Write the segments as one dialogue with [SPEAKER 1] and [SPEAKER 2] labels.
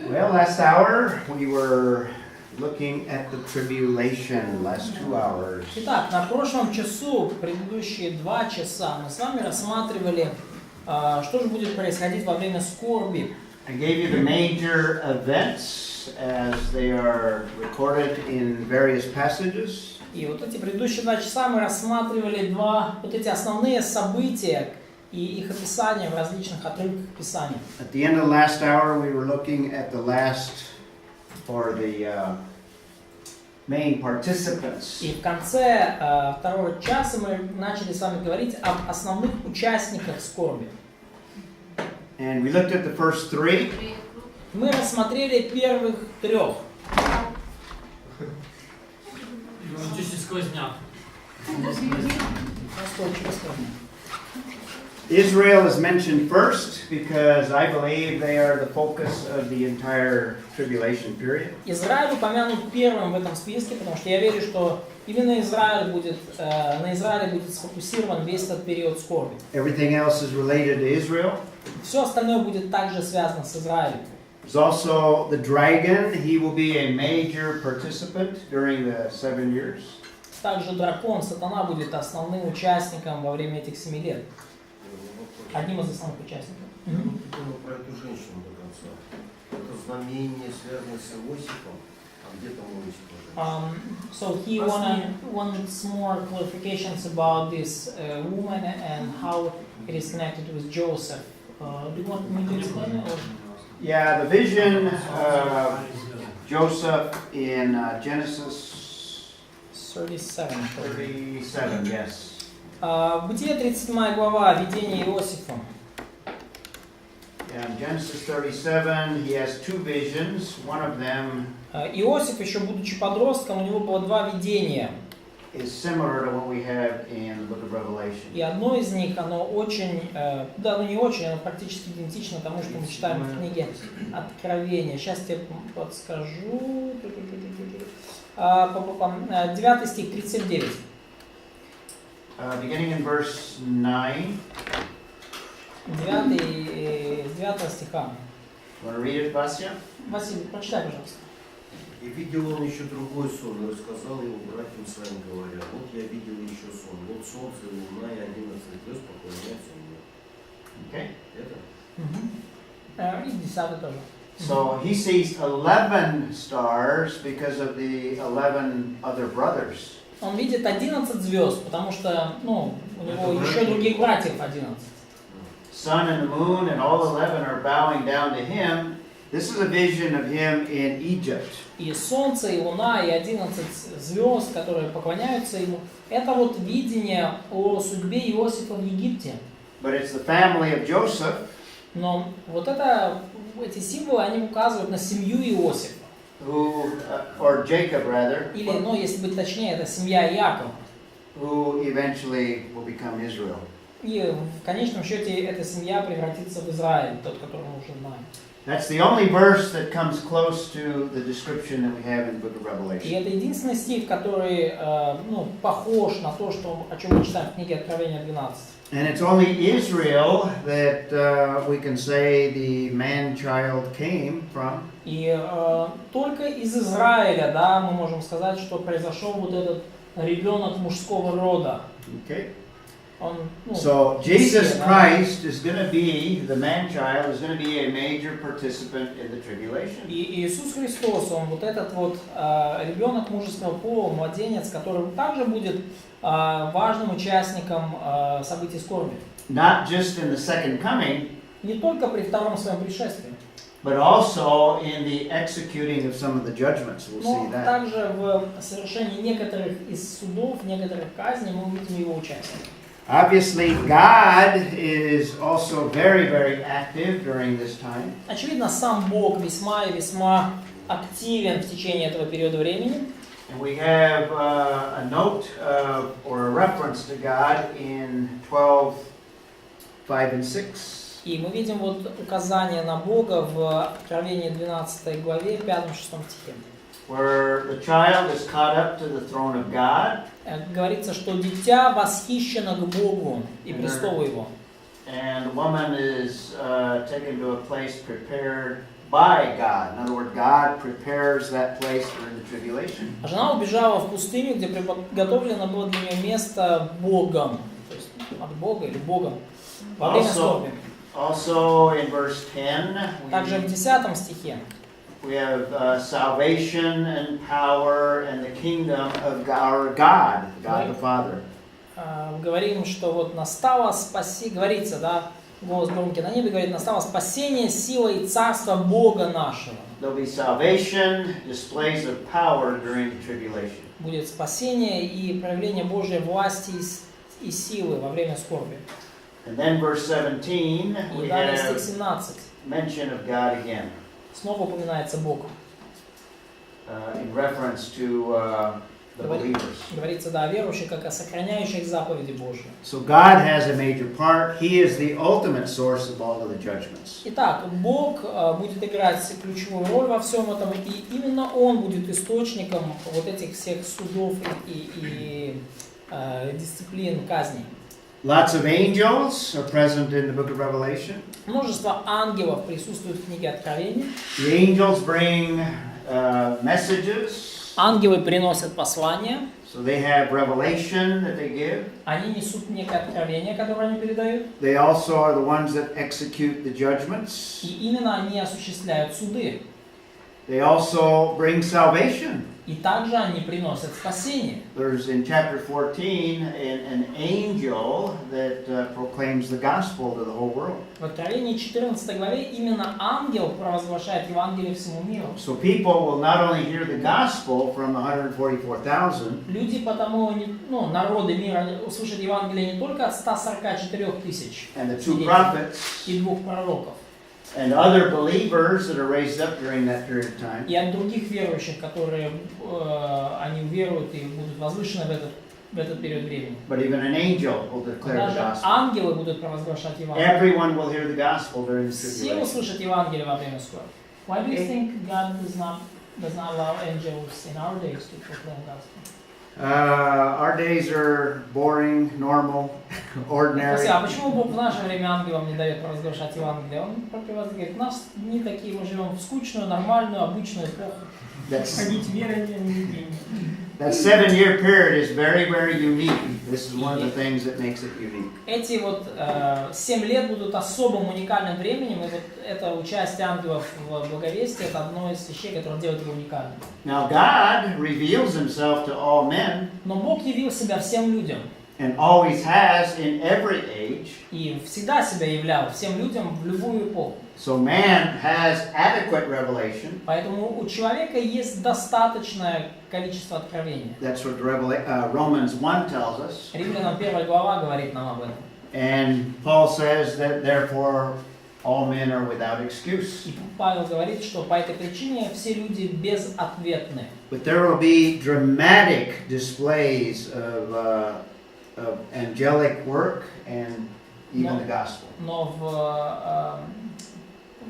[SPEAKER 1] Well, last hour we were looking at the tribulation, last 2 hours.
[SPEAKER 2] Итак, на прошлом часу, предыдущие 2 часа, мы с вами рассматривали, что же будет происходить во время скорби.
[SPEAKER 1] I gave you the major events as they are recorded in various passages.
[SPEAKER 2] И вот эти предыдущие 2 часа мы рассматривали вот эти основные события и их описание в различных отрывках Писания.
[SPEAKER 1] At the end of the last hour, we were looking at the last, or the main participants.
[SPEAKER 2] И в конце второго часа мы начали с вами говорить об основных участниках скорби.
[SPEAKER 1] And we looked at the first 3.
[SPEAKER 2] Мы рассмотрели первых 3.
[SPEAKER 1] Israel is mentioned first because I believe they are the focus of the entire tribulation period.
[SPEAKER 2] Израиль упомянут первым в этом списке, потому что я верю, что именно на Израиле будет сфокусирован весь этот период скорби.
[SPEAKER 1] Everything else is related to Israel.
[SPEAKER 2] Все остальное будет также связано с Израилем.
[SPEAKER 1] There's also the dragon. He will be a major participant during the 7 years.
[SPEAKER 2] Также дракон, сатана, будет основным участником во время этих 7 лет. Одним из основных участников.
[SPEAKER 3] Про эту женщину до конца. Это знамение, связанное с Иосифом, а где там Иосиф?
[SPEAKER 2] So he wanted more clarifications about this woman and how it is connected with Joseph. Do you want me to explain it?
[SPEAKER 1] Yeah, the vision of Joseph in Genesis
[SPEAKER 2] 37.
[SPEAKER 1] 37, yes.
[SPEAKER 2] Бытие 37 глава, видение Иосифа.
[SPEAKER 1] Yeah, in Genesis 37, he has 2 visions. One of them
[SPEAKER 2] Иосиф, еще будучи подростком, у него было 2 видения.
[SPEAKER 1] is similar to what we have in the book of Revelation.
[SPEAKER 2] И одно из них, оно очень, не очень, оно практически идентично тому, что мы читаем в книге Откровения. Сейчас я подскажу. 9 стих, 39.
[SPEAKER 1] Beginning in verse 9.
[SPEAKER 2] 9 стиха.
[SPEAKER 1] Want to read it, Vasya?
[SPEAKER 2] Василий, прочитай, пожалуйста.
[SPEAKER 3] И видел он еще другой сон, и рассказал его братьям своим, говоря: вот я видел еще сон, вот солнце, луна и 11 звезд поклоняются мне.
[SPEAKER 1] Okay.
[SPEAKER 3] Это?
[SPEAKER 2] И 10 тоже.
[SPEAKER 1] So he sees 11 stars because of the 11 other brothers.
[SPEAKER 2] Он видит 11 звезд, потому что, у него еще других братьев 11.
[SPEAKER 1] Sun and the moon and all 11 are bowing down to him. This is a vision of him in Egypt.
[SPEAKER 2] И солнце, и луна, и 11 звезд, которые поклоняются ему, это вот видение о судьбе Иосифа в Египте.
[SPEAKER 1] But it's the family of Joseph.
[SPEAKER 2] Но вот эти символы, они указывают на семью Иосифа.
[SPEAKER 1] Or Jacob rather.
[SPEAKER 2] Или, если быть точнее, это семья Иакова.
[SPEAKER 1] Who eventually will become Israel.
[SPEAKER 2] И в конечном счете эта семья превратится в Израиль, тот, который мы уже знаем.
[SPEAKER 1] That's the only verse that comes close to the description that we have in the book of
[SPEAKER 2] И
[SPEAKER 1] Revelation.
[SPEAKER 2] это единственный стих, который похож на то, о чем мы читаем в книге Откровения 12.
[SPEAKER 1] And it's only Israel that we can say the man-child came from.
[SPEAKER 2] И только из Израиля, мы можем сказать, что произошел вот этот ребенок мужского рода.
[SPEAKER 1] Okay.
[SPEAKER 2] Он,
[SPEAKER 1] So Jesus Christ is going to be, the man-child is going to be a major participant in the tribulation.
[SPEAKER 2] И Иисус Христос, он вот этот вот ребенок мужеского пола, младенец, который также будет важным участником событий скорби.
[SPEAKER 1] Not just in the second coming,
[SPEAKER 2] Не только при втором своем пришествии,
[SPEAKER 1] but also in the executing of some of the judgments. We'll see
[SPEAKER 2] но
[SPEAKER 1] that.
[SPEAKER 2] также в совершении некоторых из судов, некоторых казней мы увидим его участие.
[SPEAKER 1] Obviously, God is also very, very active during this time.
[SPEAKER 2] Очевидно, сам Бог весьма и весьма активен в течение этого периода времени.
[SPEAKER 1] And we have a note or a reference to God in 12:5 and 6.
[SPEAKER 2] И мы видим вот указание на Бога в Откровении 12 главе, 5-6 стихе.
[SPEAKER 1] Where the child is caught up to the throne of God.
[SPEAKER 2] Говорится, что дитя восхищено к Богу и престолу Его.
[SPEAKER 1] And the woman is taken to a place prepared by God. In other words, God prepares that place during the tribulation.
[SPEAKER 2] А жена убежала в пустыню, где приготовлено было для нее место Богом. То есть от Бога или Богом. Во время скорби.
[SPEAKER 1] Also in verse 10,
[SPEAKER 2] Также в 10 стихе
[SPEAKER 1] we have salvation and power and the kingdom of our God, God the Father.
[SPEAKER 2] Говорим, что вот настало говорится, да, голос громкий на небе говорит, настало спасение, сила и царство Бога нашего.
[SPEAKER 1] There'll be salvation, displays of power during the tribulation.
[SPEAKER 2] Будет спасение и проявление Божьей власти и силы во время скорби.
[SPEAKER 1] And then verse 17,
[SPEAKER 2] И
[SPEAKER 1] we
[SPEAKER 2] далее стих
[SPEAKER 1] have
[SPEAKER 2] 17.
[SPEAKER 1] mention of God again,
[SPEAKER 2] Снова упоминается Бог.
[SPEAKER 1] in reference to the believers.
[SPEAKER 2] Говорится, да, о верующих, как о сохраняющих заповеди Божьи.
[SPEAKER 1] So God has a major part. He is the ultimate source of all of the judgments.
[SPEAKER 2] Итак, Бог будет играть ключевую роль во всем этом, и именно Он будет источником вот этих всех судов и дисциплин, казней.
[SPEAKER 1] Lots of angels are present in the book of Revelation.
[SPEAKER 2] Множество ангелов присутствует в книге Откровения.
[SPEAKER 1] The angels bring messages.
[SPEAKER 2] Ангелы приносят послания.
[SPEAKER 1] So they have revelation that they give.
[SPEAKER 2] Они несут некое откровение, которое они передают.
[SPEAKER 1] They also are the ones that execute the judgments.
[SPEAKER 2] И именно они осуществляют суды.
[SPEAKER 1] They also bring salvation.
[SPEAKER 2] И также они приносят спасение.
[SPEAKER 1] There's in chapter 14 an angel that proclaims the gospel to the whole world.
[SPEAKER 2] В Откровении 14 главе именно ангел провозглашает Евангелие всему миру.
[SPEAKER 1] So people will not only hear the gospel from the 144,000,
[SPEAKER 2] Люди потому, народы мира услышат Евангелие не только от 144 тысяч
[SPEAKER 1] and the two prophets,
[SPEAKER 2] и 2 пророков,
[SPEAKER 1] and other believers that are raised up during that period of time,
[SPEAKER 2] и от других верующих, которые они веруют и будут возвышены в этот период времени.
[SPEAKER 1] but even an angel will declare the
[SPEAKER 2] Даже
[SPEAKER 1] gospel.
[SPEAKER 2] ангелы будут провозглашать Евангелие.
[SPEAKER 1] Everyone will hear the gospel during the
[SPEAKER 2] Все
[SPEAKER 1] tribulation.
[SPEAKER 2] услышат Евангелие во время скорби. Why do you think God does not allow angels in our days to proclaim gospel?
[SPEAKER 1] Our days are boring, normal, ordinary.
[SPEAKER 2] А почему Бог в наше время ангелам не дает провозглашать Евангелие? Он говорит, у нас дни такие, мы живем в скучную, нормальную, обычную эпоху. Ходить верой не видение.
[SPEAKER 1] That 7-year period is very, very unique. This is one of the things that makes it unique.
[SPEAKER 2] Эти 7 лет будут особым уникальным временем, и вот это участие ангелов в благовестии, это одно из вещей, которое делает его уникальным.
[SPEAKER 1] Now God reveals himself to all men.
[SPEAKER 2] Но Бог явил себя всем людям.
[SPEAKER 1] And always has in every age.
[SPEAKER 2] И всегда себя являл всем людям в любую эпоху.
[SPEAKER 1] So man has adequate revelation.
[SPEAKER 2] Поэтому у человека есть достаточное количество откровения.
[SPEAKER 1] That's what Romans 1 tells us.
[SPEAKER 2] Римлянам 1 глава говорит нам об этом.
[SPEAKER 1] And Paul says that therefore all men are without excuse.
[SPEAKER 2] И Павел говорит, что по этой причине все люди безответны.
[SPEAKER 1] But there will be dramatic displays of angelic work and even the gospel.
[SPEAKER 2] Но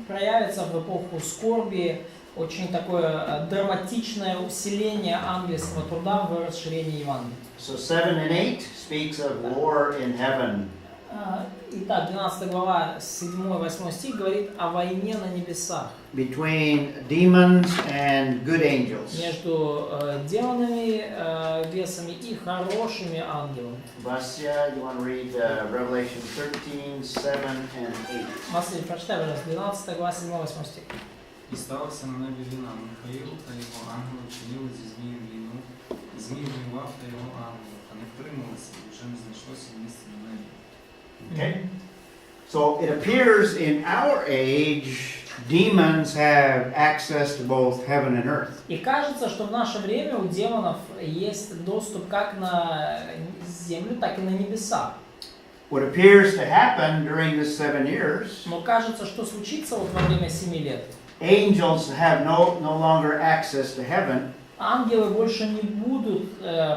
[SPEAKER 2] проявится в эпоху скорби очень такое драматичное усиление ангельского труда в расширении Евангелия.
[SPEAKER 1] So 7 and 8 speaks of war in heaven.
[SPEAKER 2] Итак, 12 глава, 7-8 стих говорит о войне на небесах.
[SPEAKER 1] Between demons and good angels.
[SPEAKER 2] Между демонами, бесами и хорошими ангелами.
[SPEAKER 1] Vasya, you want to read Revelation 13, 7 and 8.
[SPEAKER 2] Василий, прочитай, пожалуйста, 12 глава, 7-8 стих.
[SPEAKER 4] И сталося на небі війна, Михаїл та його ангели чинили зі Змієм війну, Змій воював та його ангели, та не втрималися, і вже не знайшлося місця на небі.
[SPEAKER 1] Okay. So it appears in our age, demons have access to both heaven and earth.
[SPEAKER 2] И кажется, что в наше время у демонов есть доступ как на землю, так и на небеса.
[SPEAKER 1] What appears to happen during the 7 years,
[SPEAKER 2] Но кажется, что случится вот во время 7 лет.
[SPEAKER 1] angels have no longer access to heaven.
[SPEAKER 2] Ангелы больше не будут,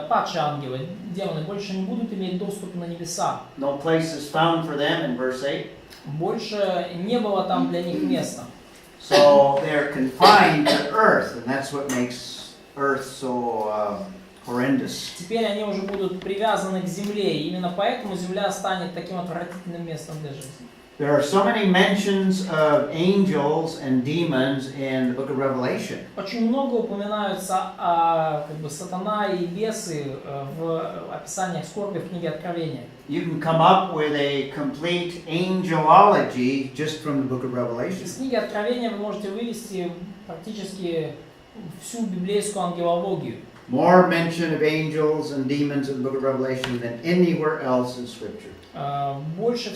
[SPEAKER 2] падшие ангелы, демоны больше не будут иметь доступ на небеса.
[SPEAKER 1] No place is found for them in verse 8.
[SPEAKER 2] Больше не было там для них места.
[SPEAKER 1] So they're confined to earth, and that's what makes earth so horrendous.
[SPEAKER 2] Теперь они уже будут привязаны к земле, и именно поэтому земля станет таким отвратительным местом для жизни.
[SPEAKER 1] There are so many mentions of angels and demons in the book of Revelation.
[SPEAKER 2] Очень много упоминаются сатана и бесы в описаниях скорби в книге Откровения.
[SPEAKER 1] You can come up with a complete angelology just from the book of Revelation.
[SPEAKER 2] Из книги Откровения вы можете вывести практически всю библейскую ангелологию.
[SPEAKER 1] More mention of angels and demons in the book of Revelation than anywhere else in Scripture.
[SPEAKER 2] Больше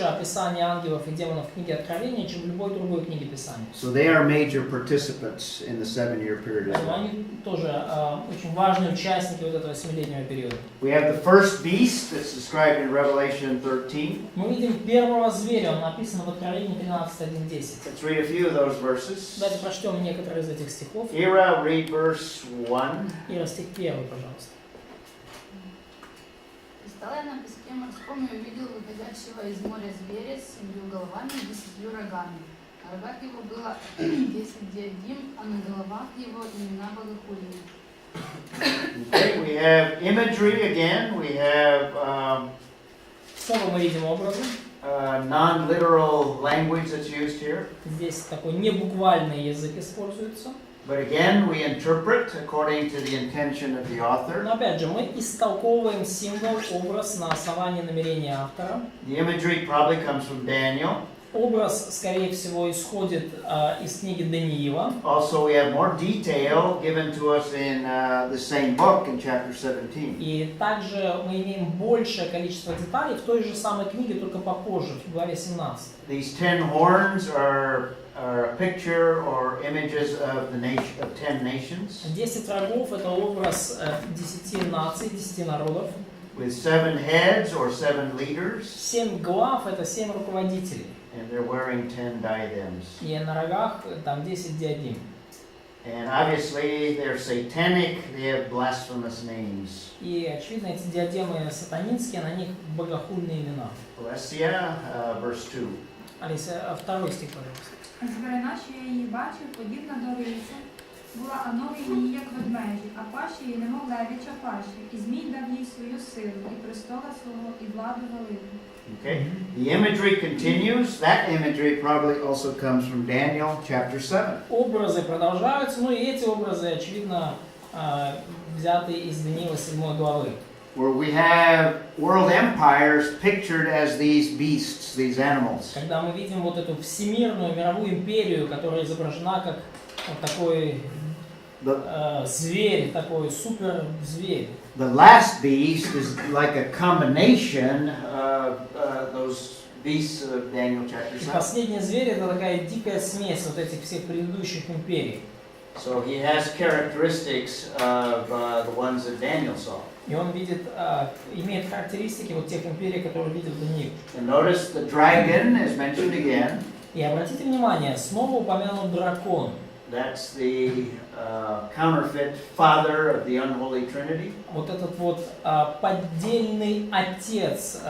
[SPEAKER 2] описания ангелов и демонов в книге Откровения, чем в любой другой книге Писания.
[SPEAKER 1] So they are major participants in the 7-year period as well.
[SPEAKER 2] Они тоже очень важные участники вот этого 7-летнего периода.
[SPEAKER 1] We have the first beast that's described in Revelation 13.
[SPEAKER 2] Мы видим первого зверя, он написан в Откровении 13:1-10.
[SPEAKER 1] Let's read a few of those verses.
[SPEAKER 2] Давайте прочтем некоторые из этих стихов.
[SPEAKER 1] Ira, read verse 1.
[SPEAKER 2] Ира, стих 1, пожалуйста.
[SPEAKER 5] И стал я на песке морском и увидел выходящего из моря зверя с 7 головами и 10 рогами. На рогах его было 10 диадим, а на головах его имена богохульные.
[SPEAKER 1] Okay, we have imagery again. We have
[SPEAKER 2] Снова мы видим образы.
[SPEAKER 1] non-literal language that's used here.
[SPEAKER 2] Здесь такой небуквальный язык используется.
[SPEAKER 1] But again, we interpret according to the intention of the author.
[SPEAKER 2] Но опять же, мы истолковываем символ, образ на основании намерения автора.
[SPEAKER 1] The imagery probably comes from Daniel.
[SPEAKER 2] Образ, скорее всего, исходит из книги Даниила.
[SPEAKER 1] Also, we have more detail given to us in the same book in chapter 17.
[SPEAKER 2] И также мы имеем большее количество деталей в той же самой книге, только попозже, в главе 17.
[SPEAKER 1] These 10 horns are a picture or images of the nation of 10 nations.
[SPEAKER 2] 10 рогов – это образ 10 наций, 10 народов.
[SPEAKER 1] With 7 heads or 7 leaders.
[SPEAKER 2] 7 глав – это 7 руководителей.
[SPEAKER 1] And they're wearing 10 diadems.
[SPEAKER 2] И на рогах там 10 диадим.
[SPEAKER 1] And obviously they're satanic, they have blasphemous names.
[SPEAKER 2] И очевидно, эти диадемы сатанинские, на них богохульные имена.
[SPEAKER 1] Alessia, verse 2.
[SPEAKER 2] Алиса, 2 стих, пожалуйста.
[SPEAKER 6] Зберена, що я її бачив, подібна до риси, була, а ноги її, як ведмежі, а пащі її, немов левіча пащі, і змій дав їй свою силу, і престола свого, і владу велику.
[SPEAKER 1] Okay, the imagery continues. That imagery probably also comes from Daniel chapter 7.
[SPEAKER 2] Образы продолжаются, ну и эти образы, очевидно, взяты из Даниила 7 главы.
[SPEAKER 1] Where we have world empires pictured as these beasts, these animals.
[SPEAKER 2] Когда мы видим вот эту всемирную мировую империю, которая изображена как вот такой зверь, такой супер зверь.
[SPEAKER 1] The last beast is like a combination of those beasts of Daniel chapter
[SPEAKER 2] И
[SPEAKER 1] 7.
[SPEAKER 2] последний зверь это такая дикая смесь вот этих всех предыдущих империй.
[SPEAKER 1] So he has characteristics of the ones that Daniel saw.
[SPEAKER 2] И он видит, имеет характеристики вот тех империй, которые видел Даниил.
[SPEAKER 1] And notice the dragon is mentioned again.
[SPEAKER 2] И обратите внимание, снова упомянут дракон.
[SPEAKER 1] That's the counterfeit father of the unholy Trinity.
[SPEAKER 2] Вот этот вот поддельный отец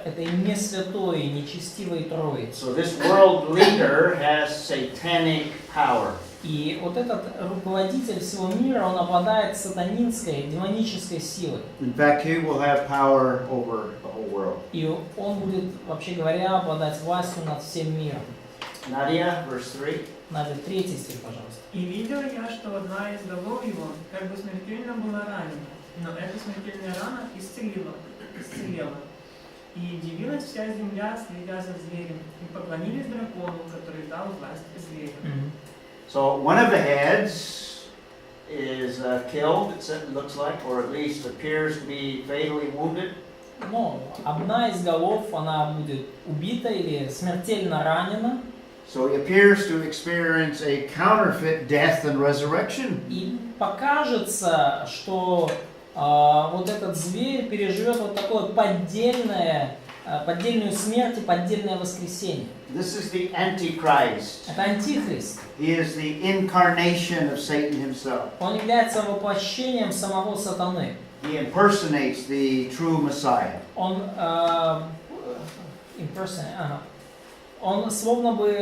[SPEAKER 2] этой не святой, нечестивой Троицы.
[SPEAKER 1] So this world leader has satanic power.
[SPEAKER 2] И вот этот руководитель всего мира, он обладает сатанинской, демонической силой.
[SPEAKER 1] In fact, he will have power over the whole world.
[SPEAKER 2] И он будет, вообще говоря, обладать властью над всем миром.
[SPEAKER 1] Nadia, verse 3.
[SPEAKER 2] Надя, 3 стих, пожалуйста.
[SPEAKER 7] И видел я, что одна из голов его как бы смертельно была ранена, но эта смертельная рана исцелела. И удивилась вся земля, следя за зверем, и поклонились дракону, который дал власть зверю.
[SPEAKER 1] So one of the heads is killed, it looks like, or at least appears to be fatally wounded.
[SPEAKER 2] Но одна из голов, она будет убита или смертельно ранена.
[SPEAKER 1] So he appears to experience a counterfeit death and resurrection.
[SPEAKER 2] И покажется, что вот этот зверь переживет вот такое поддельную смерть и поддельное воскресение.
[SPEAKER 1] This is the Antichrist.
[SPEAKER 2] Это антихрист.
[SPEAKER 1] He is the incarnation of Satan himself.
[SPEAKER 2] Он является воплощением самого сатаны.
[SPEAKER 1] He impersonates the true Messiah.
[SPEAKER 2] Он словно бы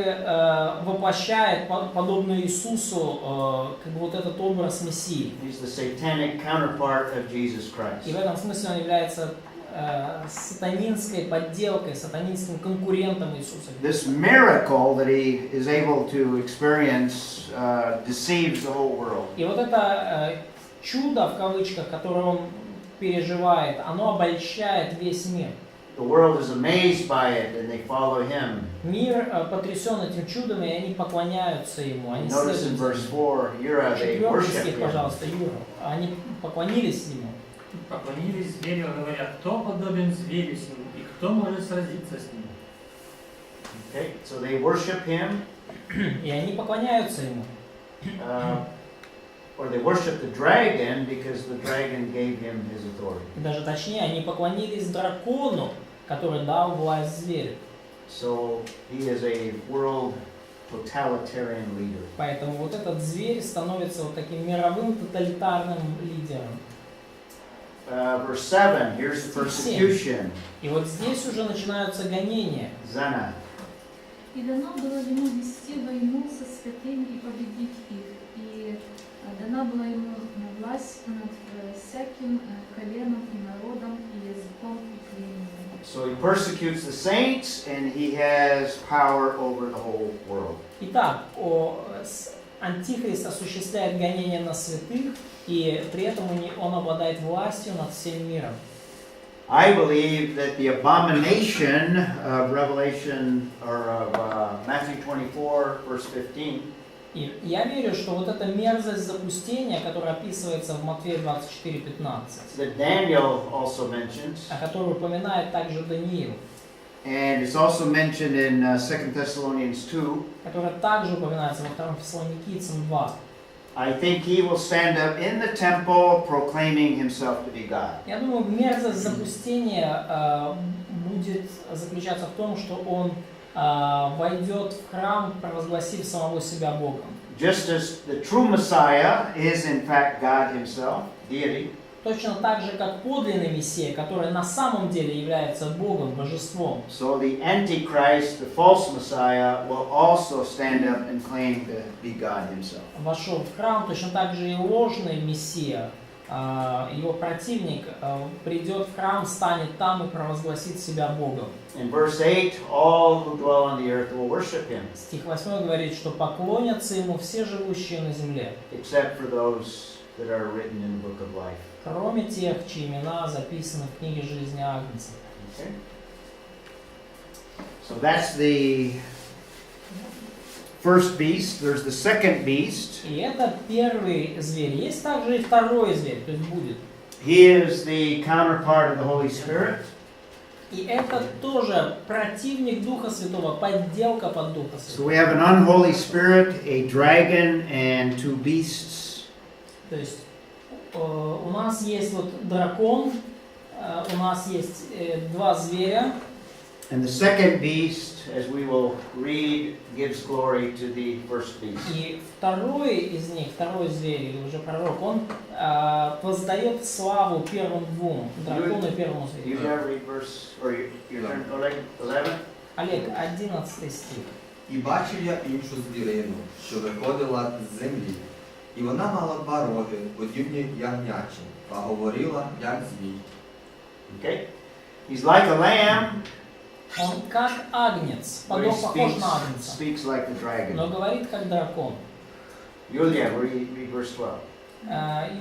[SPEAKER 2] воплощает, подобно Иисусу, как бы вот этот образ Мессии.
[SPEAKER 1] He's the satanic counterpart of Jesus
[SPEAKER 2] И
[SPEAKER 1] Christ.
[SPEAKER 2] в этом смысле он является сатанинской подделкой, сатанинским конкурентом Иисуса
[SPEAKER 1] This
[SPEAKER 2] Христа.
[SPEAKER 1] miracle that he is able to experience deceives the whole world.
[SPEAKER 2] И вот это чудо, в кавычках, которое он переживает, оно обольщает весь мир.
[SPEAKER 1] The world is amazed by it and they follow him.
[SPEAKER 2] Мир потрясен этим чудом, и они поклоняются ему. Они
[SPEAKER 1] Notice in verse 4, Yura, they worship
[SPEAKER 2] стих,
[SPEAKER 1] him.
[SPEAKER 2] пожалуйста, Юра. Они поклонились ему.
[SPEAKER 7] Поклонились зверю, говорят, кто подобен зверю сему, и кто может сразиться с ним.
[SPEAKER 1] Okay, so they worship him,
[SPEAKER 2] И они поклоняются ему.
[SPEAKER 1] or they worship the dragon because the dragon gave him his authority.
[SPEAKER 2] И даже точнее, они поклонились дракону, который дал власть зверю.
[SPEAKER 1] So he is a world totalitarian leader.
[SPEAKER 2] Поэтому вот этот зверь становится вот таким мировым тоталитарным лидером.
[SPEAKER 1] Verse 7, here's the persecution.
[SPEAKER 2] И вот здесь уже начинаются гонения.
[SPEAKER 1] Zana.
[SPEAKER 8] И дано было ему вести войну со святыми и победить их. И дана была ему власть над всяким коленом и народом, и языком и племенем.
[SPEAKER 1] So he persecutes the saints and he has power over the whole world.
[SPEAKER 2] Итак, Антихрист осуществляет гонения на святых, и при этом он обладает властью над всем миром.
[SPEAKER 1] I believe that the abomination of Revelation or of Matthew 24, verse 15,
[SPEAKER 2] И я верю, что вот эта мерзость запустения, которая описывается в Матфея 24:15,
[SPEAKER 1] that Daniel also mentions,
[SPEAKER 2] о которой упоминает также Даниил,
[SPEAKER 1] and it's also mentioned in 2 Thessalonians 2,
[SPEAKER 2] которая также упоминается во 2 Фессалоникийцам 2.
[SPEAKER 1] I think he will stand up in the temple proclaiming himself to be God.
[SPEAKER 2] Я думаю, мерзость запустения будет заключаться в том, что он войдет в храм, провозгласив самого себя Богом.
[SPEAKER 1] Just as the true Messiah is in fact God himself, deity,
[SPEAKER 2] Точно так же, как подлинный Мессия, который на самом деле является Богом, Божеством.
[SPEAKER 1] so the Antichrist, the false Messiah, will also stand up and claim to be God himself.
[SPEAKER 2] Вошел в храм, точно так же и ложный Мессия, его противник, придет в храм, станет там и провозгласит себя Богом.
[SPEAKER 1] In verse 8, all who dwell on the earth will worship him,
[SPEAKER 2] Стих 8 говорит, что поклонятся ему все живущие на земле,
[SPEAKER 1] except for those that are written in the book of life.
[SPEAKER 2] кроме тех, чьи имена записаны в книге жизни Агнца.
[SPEAKER 1] Okay? So that's the first beast. There's the second beast.
[SPEAKER 2] И это первый зверь. Есть также и второй зверь, то есть будет.
[SPEAKER 1] He is the counterpart of the Holy Spirit.
[SPEAKER 2] И это тоже противник Духа Святого, подделка под Духа
[SPEAKER 1] So
[SPEAKER 2] Святого.
[SPEAKER 1] we have an unholy spirit, a dragon, and two beasts.
[SPEAKER 2] То есть у нас есть вот дракон, у нас есть два зверя.
[SPEAKER 1] And the second beast, as we will read, gives glory to the first beast.
[SPEAKER 2] И второй из них, второй зверь или уже пророк, он воздает славу первым двум, дракону и первому
[SPEAKER 1] You
[SPEAKER 2] зверю.
[SPEAKER 1] have read verse, or your turn, Oleg, 11?
[SPEAKER 2] Олег, 11 стих.
[SPEAKER 9] І бачив я іншу звірину, що виходила з землі, і вона мала два роги, подібні ягнячим, а говорила, як звій.
[SPEAKER 1] Okay? He's like a lamb,
[SPEAKER 2] Он как агнец,
[SPEAKER 1] but he
[SPEAKER 2] похож на агнца,
[SPEAKER 1] speaks like the dragon.
[SPEAKER 2] но говорит как дракон.
[SPEAKER 1] Yulia, read verse 12.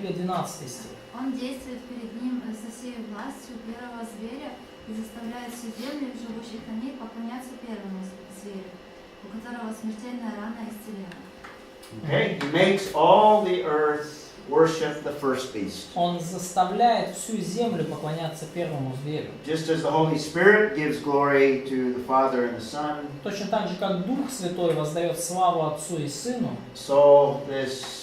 [SPEAKER 2] Или 12 стих.
[SPEAKER 5] Он действует перед ним со всей властью первого зверя и заставляет всю землю и живущих на ней поклоняться первому зверю, у которого смертельная рана исцелена.
[SPEAKER 1] Okay? He makes all the earth worship the first beast.
[SPEAKER 2] Он заставляет всю землю поклоняться первому зверю.
[SPEAKER 1] Just as the Holy Spirit gives glory to the Father and the Son,
[SPEAKER 2] Точно так же, как Дух Святой воздает славу Отцу и Сыну,
[SPEAKER 1] so this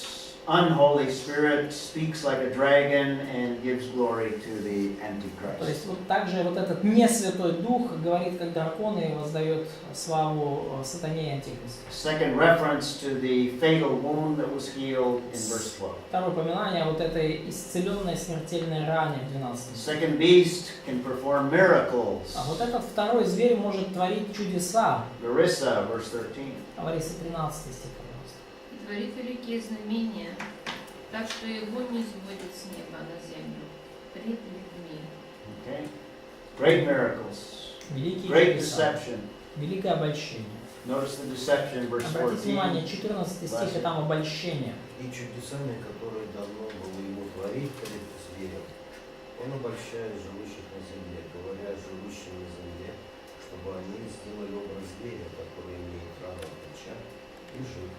[SPEAKER 1] unholy spirit speaks like a dragon and gives glory to the
[SPEAKER 2] то
[SPEAKER 1] Antichrist.
[SPEAKER 2] есть вот также вот этот несвятой Дух говорит как дракон и воздает славу сатане и антихристу.
[SPEAKER 1] Second reference to the fatal wound that was healed in verse 12.
[SPEAKER 2] Второе упоминание о вот этой исцеленной смертельной ране в 12 стихе.
[SPEAKER 1] Second beast can perform miracles.
[SPEAKER 2] А вот этот второй зверь может творить чудеса.
[SPEAKER 1] Larissa, verse 13.
[SPEAKER 2] Лариса, 13 стих, пожалуйста.
[SPEAKER 10] И творит великие знамения, так что его не сводит с неба на землю пред людьми.
[SPEAKER 1] Okay. Great miracles.
[SPEAKER 2] великие
[SPEAKER 1] Great
[SPEAKER 2] чудеса,
[SPEAKER 1] deception.
[SPEAKER 2] великое обольщение.
[SPEAKER 1] Notice the deception in verse
[SPEAKER 2] Обратите
[SPEAKER 1] 14.
[SPEAKER 2] внимание, 14 стих, и там обольщение.
[SPEAKER 3] И чудесами, которые давно было ему творить перед зверем, он обольщает живущих на земле, говоря живущим на земле, чтобы они сделали образ зверя, который имеет право отвечать, и жил.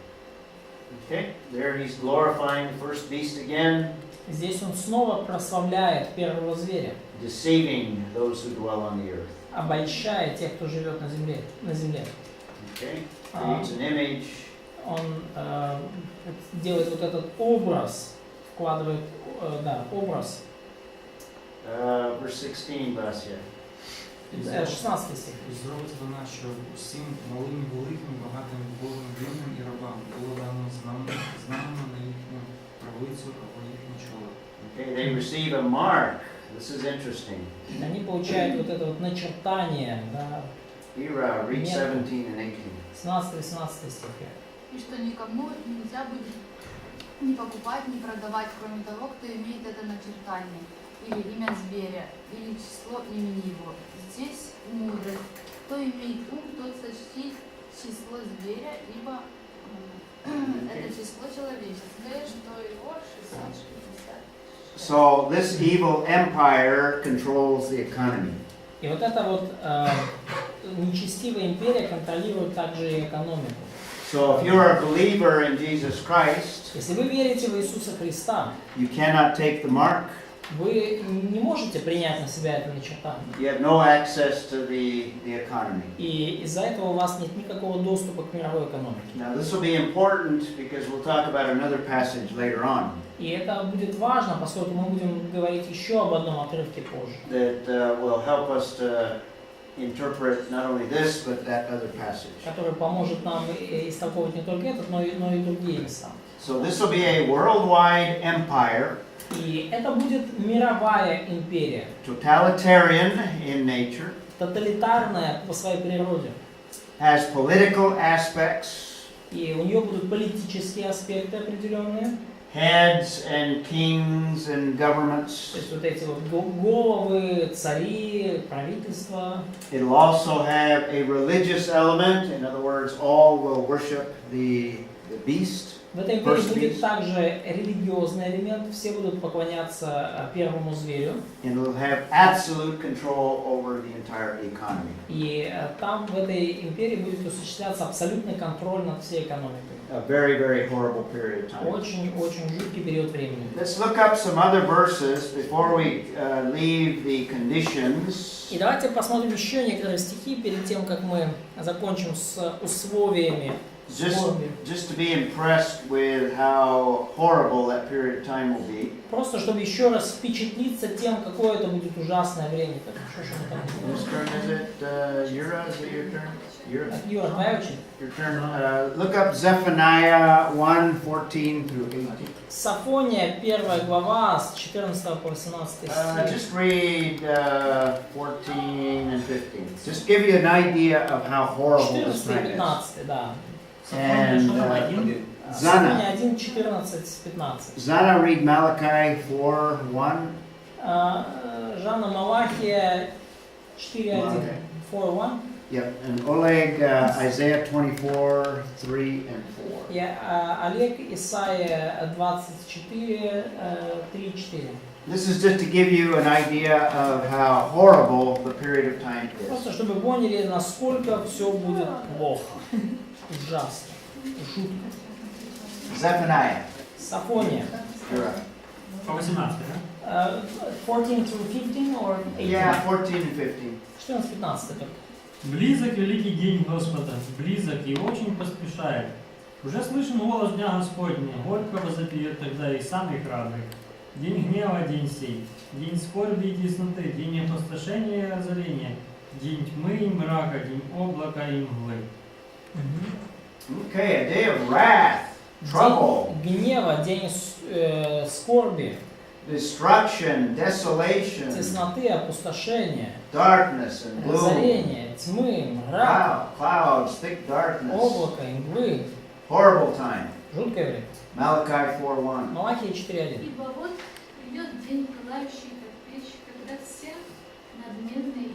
[SPEAKER 1] Okay, there he's glorifying the first beast again,
[SPEAKER 2] Здесь он снова прославляет первого зверя,
[SPEAKER 1] deceiving those who dwell on the earth.
[SPEAKER 2] обольщая тех, кто живет на земле.
[SPEAKER 1] Okay, creates an image.
[SPEAKER 2] Он делает вот этот образ, вкладывает образ.
[SPEAKER 1] Verse 16, Vasya.
[SPEAKER 2] 16 стих.
[SPEAKER 4] І зробить вона, що усім малим і великим, багатим, богим, вільним і рабам було дано знамено на їхню правицю або їхнє чоло.
[SPEAKER 1] Okay, they receive a mark. This is interesting.
[SPEAKER 2] Они получают вот это вот начертание, да,
[SPEAKER 1] Here, read
[SPEAKER 2] Нет.
[SPEAKER 1] 17 and 18.
[SPEAKER 2] 17-18 стихи.
[SPEAKER 5] И что никому нельзя будет ни покупать, ни продавать, кроме того, кто имеет это начертание, или имя зверя, или число имени его. Здесь мудрость. Кто имеет ум, тот сочтит число зверя, ибо это число человеческое, что его 660.
[SPEAKER 1] So this evil empire controls the economy.
[SPEAKER 2] И вот эта вот нечестивая империя контролирует также и экономику.
[SPEAKER 1] So if you're a believer in Jesus Christ,
[SPEAKER 2] Если вы верите в Иисуса Христа,
[SPEAKER 1] you cannot take the mark.
[SPEAKER 2] вы не можете принять на себя это начертание.
[SPEAKER 1] You have no access to the economy.
[SPEAKER 2] И из-за этого у вас нет никакого доступа к мировой экономике.
[SPEAKER 1] Now this will be important because we'll talk about another passage later on
[SPEAKER 2] И это будет важно, поскольку мы будем говорить еще об одном отрывке позже,
[SPEAKER 1] that will help us to interpret not only this but that other passage.
[SPEAKER 2] который поможет нам истолковывать не только этот, но и другие места.
[SPEAKER 1] So this will be a worldwide empire,
[SPEAKER 2] И это будет мировая империя,
[SPEAKER 1] totalitarian in nature,
[SPEAKER 2] тоталитарная по своей природе.
[SPEAKER 1] has political aspects,
[SPEAKER 2] И у нее будут политические аспекты определенные.
[SPEAKER 1] heads and kings and governments.
[SPEAKER 2] То есть вот эти вот головы, цари, правительства.
[SPEAKER 1] It'll also have a religious element. In other words, all will worship the beast.
[SPEAKER 2] В этой империи будет также религиозный элемент, все будут поклоняться первому зверю.
[SPEAKER 1] And it'll have absolute control over the entire economy.
[SPEAKER 2] И там в этой империи будет осуществляться абсолютный контроль над всей экономикой.
[SPEAKER 1] A very, very horrible period of time.
[SPEAKER 2] Очень жуткий период времени.
[SPEAKER 1] Let's look up some other verses before we leave the conditions.
[SPEAKER 2] И давайте посмотрим еще некоторые стихи перед тем, как мы закончим с условиями скорби.
[SPEAKER 1] Just to be impressed with how horrible that period of time will be.
[SPEAKER 2] Просто чтобы еще раз впечатлиться тем, какое это будет ужасное время.
[SPEAKER 1] Whose turn is it? Yura, is it your turn?
[SPEAKER 2] Юра, твоя очередь.
[SPEAKER 1] Your turn. Look up Zephaniah 1:14 through 18.
[SPEAKER 2] Сафония, 1 глава, с 14 по 18 стих.
[SPEAKER 1] Just read 14 and 15. Just give you an idea of how horrible this
[SPEAKER 2] 14 и
[SPEAKER 1] time is.
[SPEAKER 2] 15, да.
[SPEAKER 1] And Zana.
[SPEAKER 2] Сафония 1, 14, 15.
[SPEAKER 1] Zana, read Malachi 4:1.
[SPEAKER 2] Жанна Малахия 4.1. 4.1.
[SPEAKER 1] Yep, and Oleg, Isaiah 24:3 and 4.
[SPEAKER 2] Олег, Исаия 24, 3, 4.
[SPEAKER 1] This is just to give you an idea of how horrible the period of time is.
[SPEAKER 2] Просто чтобы вы поняли, насколько все будет плохо, ужасно, жутко.
[SPEAKER 1] Zephaniah.
[SPEAKER 2] Сафония.
[SPEAKER 1] You're up.
[SPEAKER 7] По 18, да?
[SPEAKER 2] 14 through 15 or 18?
[SPEAKER 1] Yeah, 14 and 15.
[SPEAKER 2] 14-15 только.
[SPEAKER 7] Близок великий день Господа, близок и очень поспешает. Уже слышен голос дня Господня, горько возопьет тогда и самый храбрый. День гнева, день сей, день скорби и тесноты, день опустошения и разорения, день тьмы и мрака, день облака и мглы.
[SPEAKER 1] Okay, a day of wrath, trouble,
[SPEAKER 2] День гнева, день скорби,
[SPEAKER 1] destruction, desolation,
[SPEAKER 2] тесноты, опустошения,
[SPEAKER 1] darkness and gloom,
[SPEAKER 2] разорения, тьмы, мрака,
[SPEAKER 1] clouds, thick darkness,
[SPEAKER 2] облака и мглы.
[SPEAKER 1] horrible time.
[SPEAKER 2] Жуткое время.
[SPEAKER 1] Malachi 4:1.
[SPEAKER 2] Малахия 4.1.
[SPEAKER 10] Ибо вот придет день, пылающий, как печь, когда все надменные и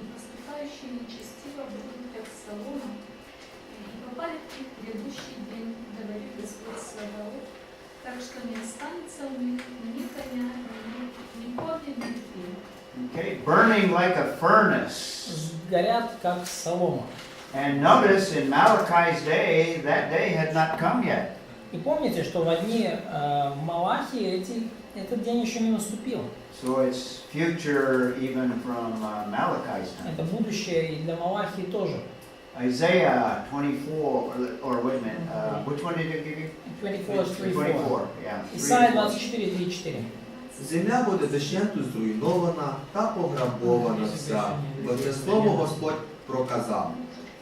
[SPEAKER 1] burning like a furnace.
[SPEAKER 2] Горят как солома.
[SPEAKER 1] And notice in Malachi's day, that day had not come yet.
[SPEAKER 2] И помните, что в дни Малахии этот день еще не наступил.
[SPEAKER 1] So it's future even from Malachi's time.
[SPEAKER 2] Это будущее и для Малахии тоже.
[SPEAKER 1] Isaiah 24, or wait a minute, which one did it give you?
[SPEAKER 2] 24:3-4.
[SPEAKER 1] 24, yeah.
[SPEAKER 2] Исайя 24:3-4.
[SPEAKER 9] Земля буде дощенту зруйнована та пограбована вся, бо це слово Господь проказав.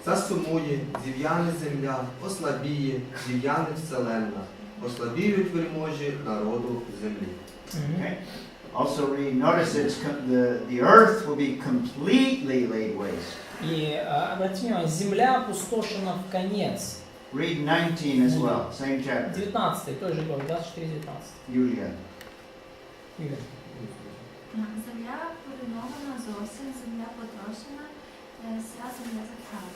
[SPEAKER 9] Засумує, зів'яне земля, ослабіє, зів'яне вселенна, ослабіють вельможі народу землі.
[SPEAKER 1] Okay. Also read, notice the earth will be completely laid waste.
[SPEAKER 2] И обратите внимание, земля опустошена в конец.
[SPEAKER 1] Read 19 as well, same chapter.
[SPEAKER 2] 19, той же главы, 24-19.
[SPEAKER 1] Julia.
[SPEAKER 2] Юля.
[SPEAKER 11] Земля поруйнована зовсім, земля потрощена, вся земля закрала.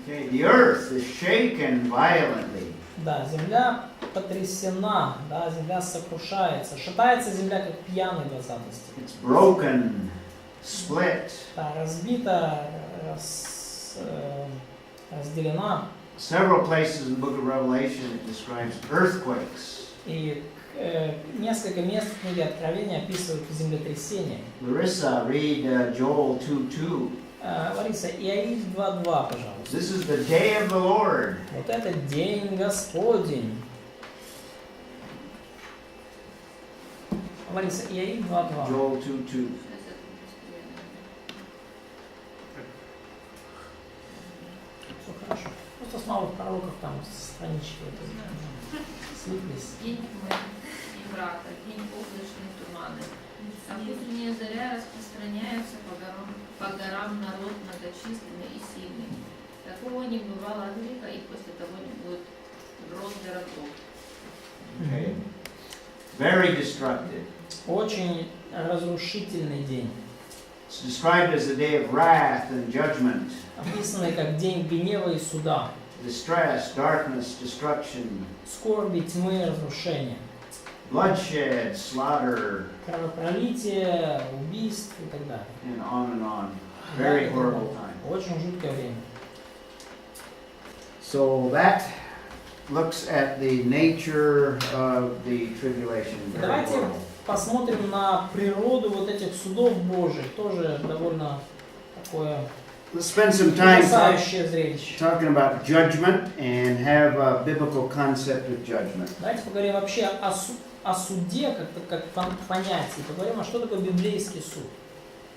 [SPEAKER 1] Okay, the earth is shaken violently.
[SPEAKER 2] Да, земля потрясена, да, земля сокрушается. Шатается земля, как пьяный 20 стих.
[SPEAKER 1] It's broken, split.
[SPEAKER 2] Да, разбита, разделена.
[SPEAKER 1] Several places in the book of Revelation it describes earthquakes.
[SPEAKER 2] И несколько мест в книге Откровения описывают землетрясение.
[SPEAKER 1] Larissa, read Joel 2:2.
[SPEAKER 2] Лариса, Иаиль 2:2, пожалуйста.
[SPEAKER 1] This is the day of the Lord.
[SPEAKER 2] Вот это день Господень. Лариса, Иаиль 2:2.
[SPEAKER 1] Joel 2:2.
[SPEAKER 2] Все хорошо. Просто с малых пророков там странички слиплись.
[SPEAKER 10] День тьмы и мрака, день облачный туманы. А утренняя заря распространяется по горам народ многочисленный и сильный. Такого не бывало от века, и после того не будет гроз городов.
[SPEAKER 1] Okay. Very destructive.
[SPEAKER 2] Очень разрушительный день.
[SPEAKER 1] It's described as a day of wrath and judgment.
[SPEAKER 2] Описанный как день гнева и суда.
[SPEAKER 1] Distress, darkness, destruction.
[SPEAKER 2] Скорби, тьмы, разрушения.
[SPEAKER 1] Bloodshed, slaughter.
[SPEAKER 2] Кровопролитие, убийств и так далее.
[SPEAKER 1] And on. Very horrible time.
[SPEAKER 2] Очень жуткое время.
[SPEAKER 1] So that looks at the nature of the tribulation. Very
[SPEAKER 2] Давайте
[SPEAKER 1] horrible.
[SPEAKER 2] посмотрим на природу вот этих судов Божьих. Тоже довольно такое
[SPEAKER 1] Let's spend some time
[SPEAKER 2] потрясающее зрелище.
[SPEAKER 1] talking about judgment and have a biblical concept of judgment.
[SPEAKER 2] Давайте поговорим вообще о суде как понятии. Поговорим, что такое библейский суд.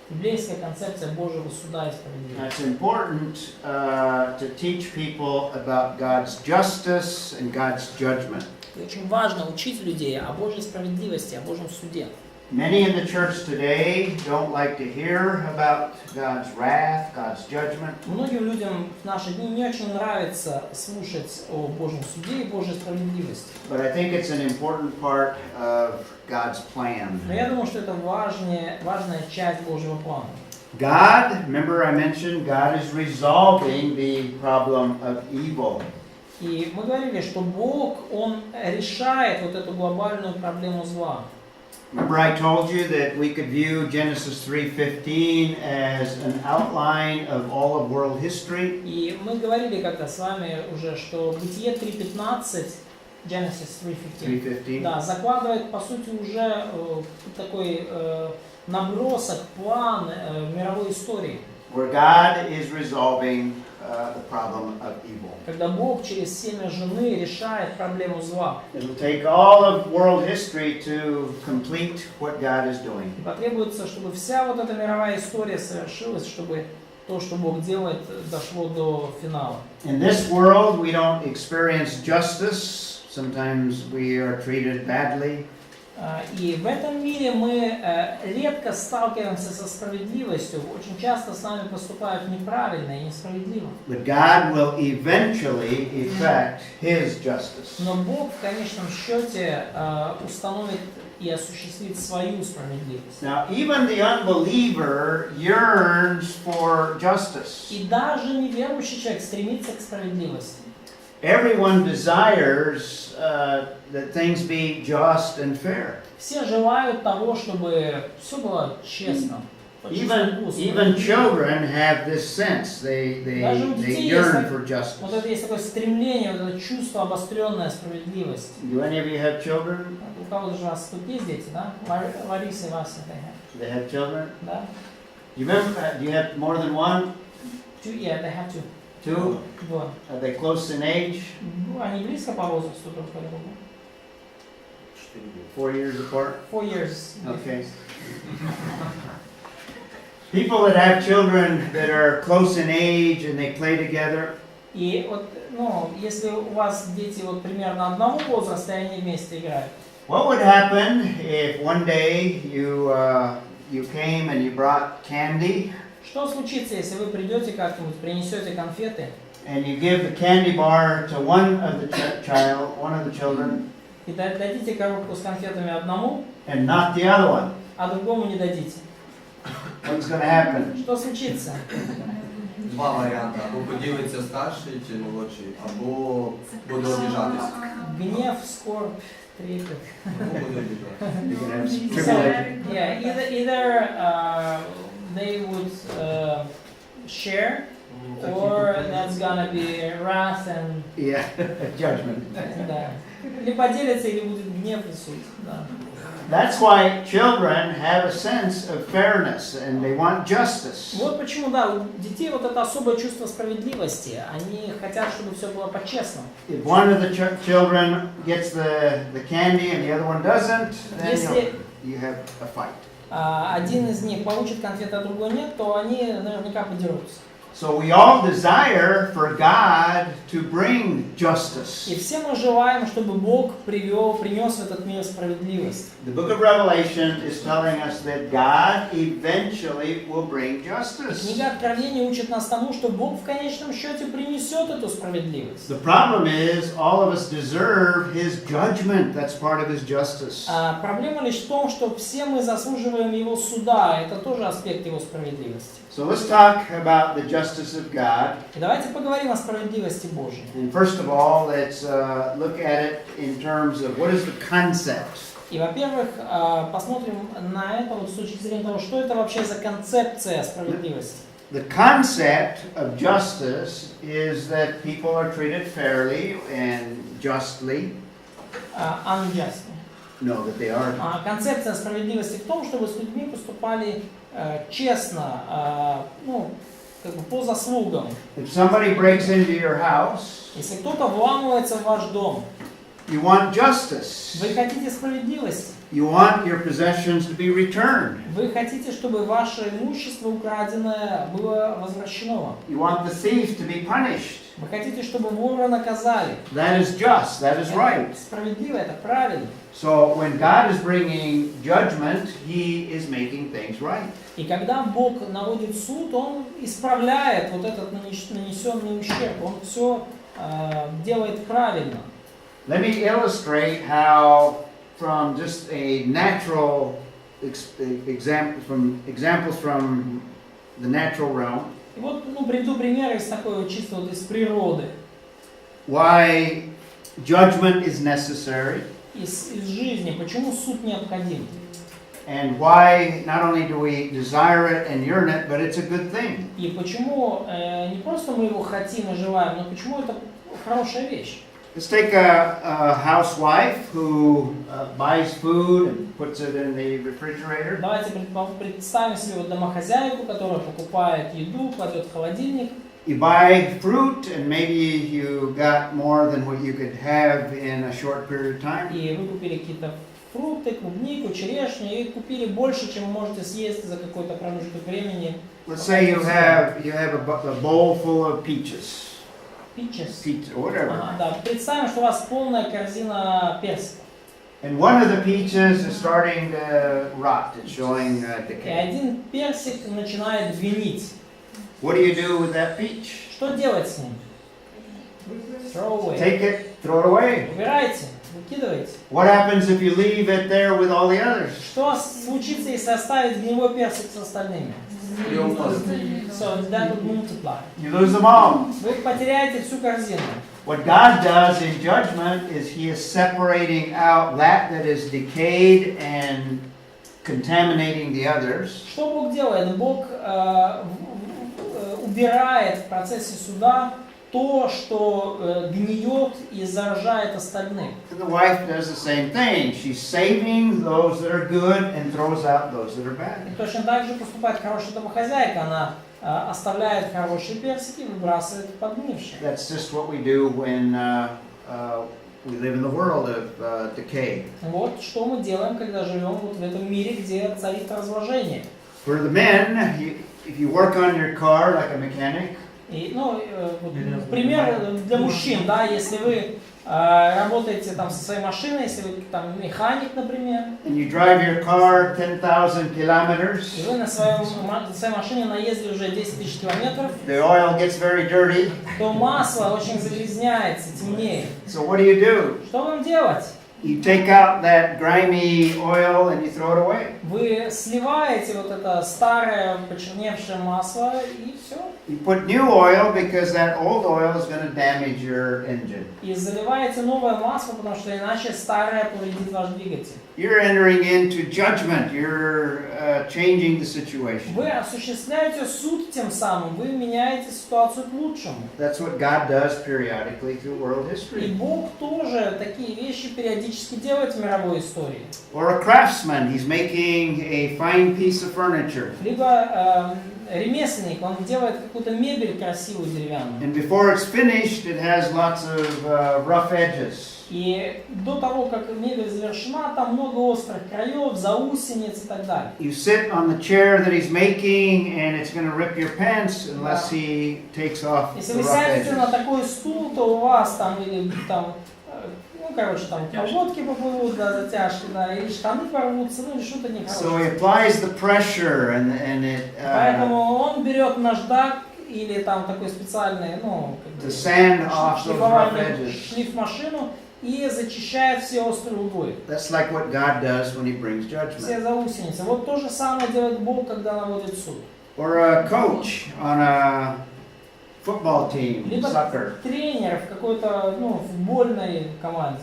[SPEAKER 2] Библейская концепция Божьего суда и справедливости.
[SPEAKER 1] It's important to teach people about God's justice and God's judgment.
[SPEAKER 2] И очень важно учить людей о Божьей справедливости, о Божьем суде.
[SPEAKER 1] Many in the church today don't like to hear about God's wrath, God's judgment.
[SPEAKER 2] Многим людям в наши дни не очень нравится слушать о Божьем суде и Божьей справедливости.
[SPEAKER 1] But I think it's an important part of God's plan.
[SPEAKER 2] Но я думаю, что это важная часть Божьего плана.
[SPEAKER 1] God, remember I mentioned, God is resolving the problem of evil.
[SPEAKER 2] И мы говорили, что Бог, Он решает вот эту глобальную проблему зла.
[SPEAKER 1] Remember I told you that we could view Genesis 3:15 as an outline of all of world history.
[SPEAKER 2] И мы говорили как-то с вами уже, что Бытие 3:15, Genesis 3:15, да, закладывает по сути уже такой набросок, план мировой истории.
[SPEAKER 1] Where God is resolving the problem of evil.
[SPEAKER 2] Когда Бог через семя жены решает проблему зла.
[SPEAKER 1] It'll take all of world history to complete what God is doing.
[SPEAKER 2] И потребуется, чтобы вся вот эта мировая история совершилась, чтобы то, что Бог делает, дошло до финала.
[SPEAKER 1] In this world, we don't experience justice. Sometimes we are treated badly.
[SPEAKER 2] И в этом мире мы редко сталкиваемся со справедливостью. Очень часто с нами поступают неправильно и несправедливо.
[SPEAKER 1] But God will eventually effect His justice.
[SPEAKER 2] Но Бог в конечном счете установит и осуществит свою справедливость.
[SPEAKER 1] Now, even the unbeliever yearns for justice.
[SPEAKER 2] И даже неверующий человек стремится к справедливости.
[SPEAKER 1] Everyone desires that things be just and fair.
[SPEAKER 2] Все желают того, чтобы все было честно, чувству вкуса.
[SPEAKER 1] Even children have this sense. They
[SPEAKER 2] Даже у детей
[SPEAKER 1] yearn
[SPEAKER 2] есть
[SPEAKER 1] for justice.
[SPEAKER 2] вот это есть такое стремление, вот это чувство обостренное справедливости.
[SPEAKER 1] Do any of you have children?
[SPEAKER 2] У кого-то же у вас тут есть дети, да? Лариса и Вася.
[SPEAKER 1] They have children?
[SPEAKER 2] Да?
[SPEAKER 1] You remember, do you have more than one?
[SPEAKER 2] Yeah, they have to.
[SPEAKER 1] Two?
[SPEAKER 2] Два.
[SPEAKER 1] Are they close in age?
[SPEAKER 2] Они близко по возрасту друг к другу.
[SPEAKER 1] 4 years apart?
[SPEAKER 2] 4 years.
[SPEAKER 1] Okay. People that have children that are close in age and they play together,
[SPEAKER 2] И вот, ну, если у вас дети вот примерно одного возраста, и они вместе играют.
[SPEAKER 1] what would happen if one day you came and you brought candy
[SPEAKER 2] Что случится, если вы придете как-нибудь, принесете конфеты,
[SPEAKER 1] and you give the candy bar to one of the one of the children,
[SPEAKER 2] и дадите коробку с конфетами одному,
[SPEAKER 1] and not the other one?
[SPEAKER 2] а другому не дадите?
[SPEAKER 1] What's going to happen?
[SPEAKER 2] Что случится?
[SPEAKER 9] Два варіанти. Або поділиться старший чи молодший, або буде обіжатися.
[SPEAKER 2] Гнев, скорбь, трепет.
[SPEAKER 9] Або буде обіжатися.
[SPEAKER 1] You're going to have
[SPEAKER 2] So,
[SPEAKER 1] tribulation.
[SPEAKER 2] yeah, either they would share, or that's gonna be wrath and
[SPEAKER 1] Yeah, judgment.
[SPEAKER 2] да. Или поделятся, или будет гнев и суд. Да.
[SPEAKER 1] That's why children have a sense of fairness and they want justice.
[SPEAKER 2] Вот почему, да, у детей вот это особое чувство справедливости. Они хотят, чтобы все было по-честному.
[SPEAKER 1] If one of the children gets the candy and the other one doesn't, then
[SPEAKER 2] Если
[SPEAKER 1] you have a fight.
[SPEAKER 2] один из них получит конфеты, а другой нет, то они наверняка подерутся.
[SPEAKER 1] So we all desire for God to bring justice.
[SPEAKER 2] И все мы желаем, чтобы Бог принес в этот мир справедливость.
[SPEAKER 1] The book of Revelation is telling us that God eventually will bring justice.
[SPEAKER 2] Книга Откровения учит нас тому, что Бог в конечном счете принесет эту справедливость.
[SPEAKER 1] The problem is all of us deserve His judgment. That's part of His justice.
[SPEAKER 2] Проблема лишь в том, что все мы заслуживаем Его суда. Это тоже аспект Его справедливости.
[SPEAKER 1] So let's talk about the justice of God.
[SPEAKER 2] И давайте поговорим о справедливости Божьей.
[SPEAKER 1] And first of all, let's look at it in terms of what is the concept.
[SPEAKER 2] И, во-первых, посмотрим на это вот с точки зрения того, что это вообще за концепция справедливости.
[SPEAKER 1] The concept of justice is that people are treated fairly and justly.
[SPEAKER 2] Unjust.
[SPEAKER 1] No, that they are.
[SPEAKER 2] Концепция справедливости в том, чтобы с людьми поступали честно, ну, как бы по заслугам.
[SPEAKER 1] If somebody breaks into your house,
[SPEAKER 2] Если кто-то вламывается в ваш дом,
[SPEAKER 1] you want justice.
[SPEAKER 2] вы хотите справедливости.
[SPEAKER 1] You want your possessions to be returned.
[SPEAKER 2] Вы хотите, чтобы ваше имущество украденное было возвращено вам.
[SPEAKER 1] You want the thief to be punished.
[SPEAKER 2] Вы хотите, чтобы вора наказали.
[SPEAKER 1] That is just. That is right.
[SPEAKER 2] Это справедливо, это правильно.
[SPEAKER 1] So when God is bringing judgment, He is making things right.
[SPEAKER 2] И когда Бог наводит суд, Он исправляет вот этот нанесенный ущерб. Он все делает правильно.
[SPEAKER 1] Let me illustrate how, from just a natural examples from the natural realm,
[SPEAKER 2] И вот, приведу примеры из такой вот чисто вот из природы,
[SPEAKER 1] why judgment is necessary,
[SPEAKER 2] из жизни, почему суд необходим.
[SPEAKER 1] and why not only do we desire it and yearn it, but it's a good thing.
[SPEAKER 2] И почему не просто мы его хотим и желаем, но почему это хорошая вещь.
[SPEAKER 1] Let's take a housewife who buys food and puts it in the refrigerator.
[SPEAKER 2] Давайте представим себе вот домохозяйку, которая покупает еду, кладет в холодильник.
[SPEAKER 1] You buy fruit and maybe you got more than what you could have in a short period of time.
[SPEAKER 2] И вы купили какие-то фрукты, клубнику, черешню, и купили больше, чем вы можете съесть за какой-то промежуток времени.
[SPEAKER 1] Let's say you have a bowl full of peaches.
[SPEAKER 2] Peaches.
[SPEAKER 1] Peach, whatever.
[SPEAKER 2] Да. Представим, что у вас полная корзина персиков.
[SPEAKER 1] And one of the peaches is starting to rot. It's showing
[SPEAKER 2] И
[SPEAKER 1] decay.
[SPEAKER 2] один персик начинает гнить.
[SPEAKER 1] What do you do with that peach?
[SPEAKER 2] Что делать с ним? Throw away.
[SPEAKER 1] Take it, throw it away.
[SPEAKER 2] Убирайте, выкидывайте.
[SPEAKER 1] What happens if you leave it there with all the others?
[SPEAKER 2] Что случится, если оставить гнилой персик с остальными? So that would multiply.
[SPEAKER 1] You lose them all.
[SPEAKER 2] Вы потеряете всю корзину.
[SPEAKER 1] What God does in judgment is He is separating out that is decayed and contaminating the others.
[SPEAKER 2] Что Бог делает? Бог убирает в процессе суда то, что гниет и заражает остальных.
[SPEAKER 1] And the wife does the same thing. She's saving those that are good and throws out those that are bad.
[SPEAKER 2] И точно так же поступает хорошая домохозяйка. Она оставляет хорошие персики и выбрасывает подгнившие.
[SPEAKER 1] That's just what we do when we live in the world of decay.
[SPEAKER 2] Вот что мы делаем, когда живем вот в этом мире, где царит разложение.
[SPEAKER 1] For the men, if you work on your car like a mechanic,
[SPEAKER 2] И, вот, пример для мужчин, да, если вы работаете там со своей машиной, если вы там механик, например,
[SPEAKER 1] and you drive your car 10,000 kilometers,
[SPEAKER 2] и вы на своей машине наездили уже 10 тысяч километров,
[SPEAKER 1] the oil gets very dirty.
[SPEAKER 2] то масло очень загрязняется, темнеет.
[SPEAKER 1] So what do?
[SPEAKER 2] Что вам делать?
[SPEAKER 1] You take out that grimy oil and you throw it away.
[SPEAKER 2] Вы сливаете вот это старое почерневшее масло и все.
[SPEAKER 1] You put new oil because that old oil is going to damage your engine.
[SPEAKER 2] И заливаете новое масло, потому что иначе старое повредит ваш двигатель.
[SPEAKER 1] You're entering into judgment. You're changing the situation.
[SPEAKER 2] Вы осуществляете суд тем самым, вы меняете ситуацию к лучшему.
[SPEAKER 1] That's what God does periodically through world
[SPEAKER 2] И
[SPEAKER 1] history.
[SPEAKER 2] Бог тоже такие вещи периодически делает в мировой истории.
[SPEAKER 1] Or a craftsman, he's making a fine piece of furniture.
[SPEAKER 2] Либо ремесленник, он делает какую-то мебель красивую деревянную.
[SPEAKER 1] And before it's finished, it has lots of rough edges.
[SPEAKER 2] И до того, как мебель завершена, там много острых краев, заусениц и так далее.
[SPEAKER 1] You sit on the chair that he's making, and it's going to rip your pants unless he takes off
[SPEAKER 2] Если
[SPEAKER 1] the
[SPEAKER 2] вы
[SPEAKER 1] rough
[SPEAKER 2] сядете на
[SPEAKER 1] edges.
[SPEAKER 2] такой стул, то у вас там или там, там колготки поплывут, да, затяжки, да, или штаны порвутся, ну или что-то
[SPEAKER 1] So
[SPEAKER 2] нехорошее.
[SPEAKER 1] he applies the pressure, and it
[SPEAKER 2] Поэтому он берет наждак или там такой специальный,
[SPEAKER 1] to sand off those rough
[SPEAKER 2] шлифовальную
[SPEAKER 1] edges.
[SPEAKER 2] шлифмашину и зачищает все острые углы,
[SPEAKER 1] That's like what God does when He brings
[SPEAKER 2] все
[SPEAKER 1] judgment.
[SPEAKER 2] заусеницы. Вот то же самое делает Бог, когда наводит суд.
[SPEAKER 1] Or a coach on a football team,
[SPEAKER 2] Либо
[SPEAKER 1] soccer.
[SPEAKER 2] тренер в какой-то футбольной команде.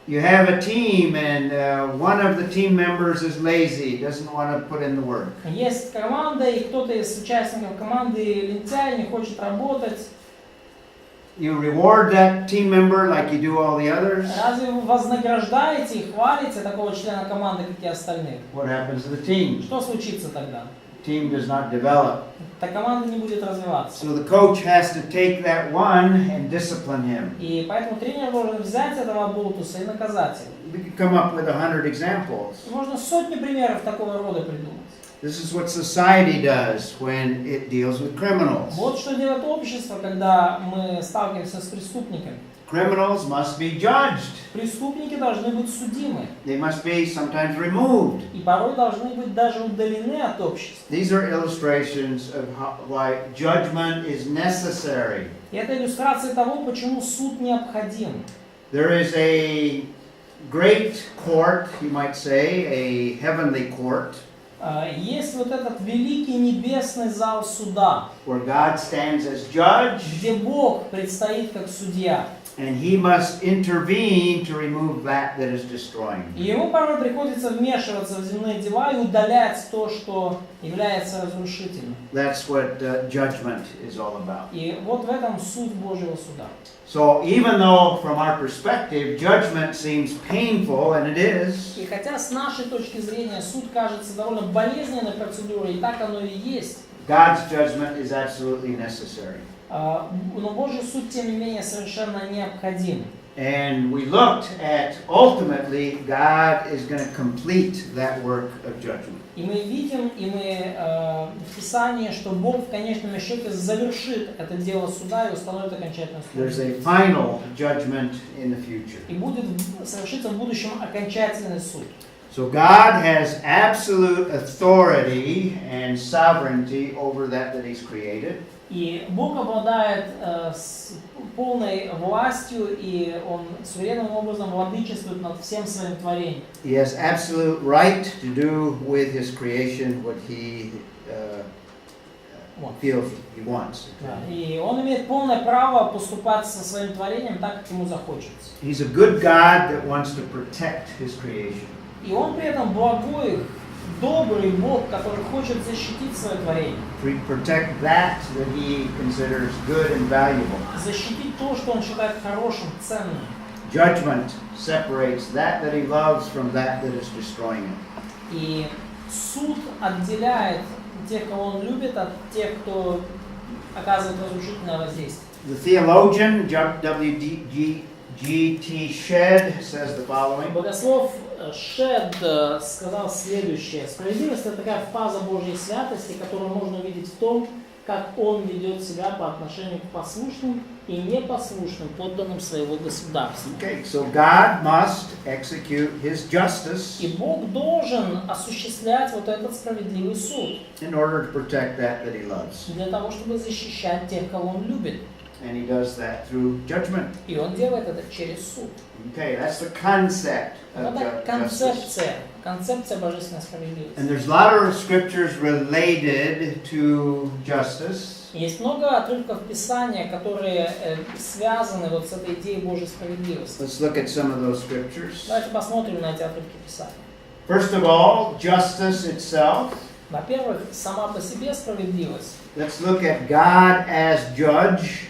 [SPEAKER 1] You have a team, and one of the team members is lazy, doesn't want to put in the work.
[SPEAKER 2] Есть команда, и кто-то из участников команды лентяй, не хочет работать.
[SPEAKER 1] You reward that team member like you do all the others.
[SPEAKER 2] Разве вы вознаграждаете и хвалите такого члена команды, как и остальных?
[SPEAKER 1] What happens to the team?
[SPEAKER 2] Что случится тогда?
[SPEAKER 1] Team does not develop.
[SPEAKER 2] Та команда не будет развиваться.
[SPEAKER 1] So the coach has to take that one and discipline him.
[SPEAKER 2] И поэтому тренер должен взять этого болтуса и наказать его.
[SPEAKER 1] We could come up with 100 examples.
[SPEAKER 2] Можно сотни примеров такого рода придумать.
[SPEAKER 1] This is what society does when it deals with criminals.
[SPEAKER 2] Вот что делает общество, когда мы сталкиваемся с преступниками.
[SPEAKER 1] Criminals must be judged.
[SPEAKER 2] Преступники должны быть судимы.
[SPEAKER 1] They must be sometimes removed.
[SPEAKER 2] И порой должны быть даже удалены от общества.
[SPEAKER 1] These are illustrations of why judgment is necessary.
[SPEAKER 2] И это иллюстрация того, почему суд необходим.
[SPEAKER 1] There is a great court, you might say, a heavenly court,
[SPEAKER 2] Есть вот этот великий небесный зал суда,
[SPEAKER 1] where God stands as judge,
[SPEAKER 2] где Бог предстоит как судья.
[SPEAKER 1] and He must intervene to remove that that is destroying.
[SPEAKER 2] И ему порой приходится вмешиваться в земные дела и удалять то, что является разрушительным.
[SPEAKER 1] That's what judgment is all about.
[SPEAKER 2] И вот в этом суть Божьего суда.
[SPEAKER 1] So even though from our perspective judgment seems painful, and it is,
[SPEAKER 2] И хотя с нашей точки зрения суд кажется довольно болезненной процедурой, и так оно и есть,
[SPEAKER 1] God's judgment is absolutely necessary.
[SPEAKER 2] но Божий суд, тем не менее, совершенно необходим.
[SPEAKER 1] And we looked at ultimately God is going to complete that work of judgment.
[SPEAKER 2] И мы видим, и мы в Писании, что Бог в конечном счете завершит это дело суда и установит окончательную
[SPEAKER 1] There's
[SPEAKER 2] справедливость.
[SPEAKER 1] a final judgment in the future.
[SPEAKER 2] И будет совершиться в будущем окончательный суд.
[SPEAKER 1] So God has absolute authority and sovereignty over that He's created.
[SPEAKER 2] И Бог обладает с полной властью, и Он суверенным образом владычествует над всем своим творением.
[SPEAKER 1] He has absolute right to do with His creation what He feels He wants.
[SPEAKER 2] Да, и Он имеет полное право поступать со своим творением так, как Ему захочется.
[SPEAKER 1] He's a good God that wants to protect His creation.
[SPEAKER 2] И он при этом благой, добрый Бог, который хочет защитить свое творение.
[SPEAKER 1] Protect that he considers good and valuable.
[SPEAKER 2] Защитить то, что он считает хорошим, ценным.
[SPEAKER 1] Judgment separates that he loves from that is destroying him.
[SPEAKER 2] И суд отделяет тех, кого он любит, от тех, кто оказывает разрушительное воздействие.
[SPEAKER 1] The theologian W.G.T. Shedd says the following.
[SPEAKER 2] Богослов Шед сказал следующее. Справедливость — это такая фаза Божьей святости, которую можно увидеть в том, как он ведет себя по отношению к послушным и непослушным подданным своего государства.
[SPEAKER 1] Okay, so God must execute his justice
[SPEAKER 2] И Бог должен осуществлять вот этот справедливый суд
[SPEAKER 1] in order to protect that he loves.
[SPEAKER 2] для того, чтобы защищать тех, кого он любит.
[SPEAKER 1] And he does that through judgment.
[SPEAKER 2] И он делает это через суд.
[SPEAKER 1] Okay, that's the concept of
[SPEAKER 2] Это
[SPEAKER 1] justice.
[SPEAKER 2] концепция божественной справедливости.
[SPEAKER 1] And there's a lot of scriptures related to justice.
[SPEAKER 2] Есть много отрывков Писания, которые связаны вот с этой идеей Божьей справедливости.
[SPEAKER 1] Let's look at some of those scriptures.
[SPEAKER 2] Давайте посмотрим на эти отрывки Писания.
[SPEAKER 1] First of all, justice itself.
[SPEAKER 2] Во-первых, сама по себе справедливость.
[SPEAKER 1] Let's look at God as judge.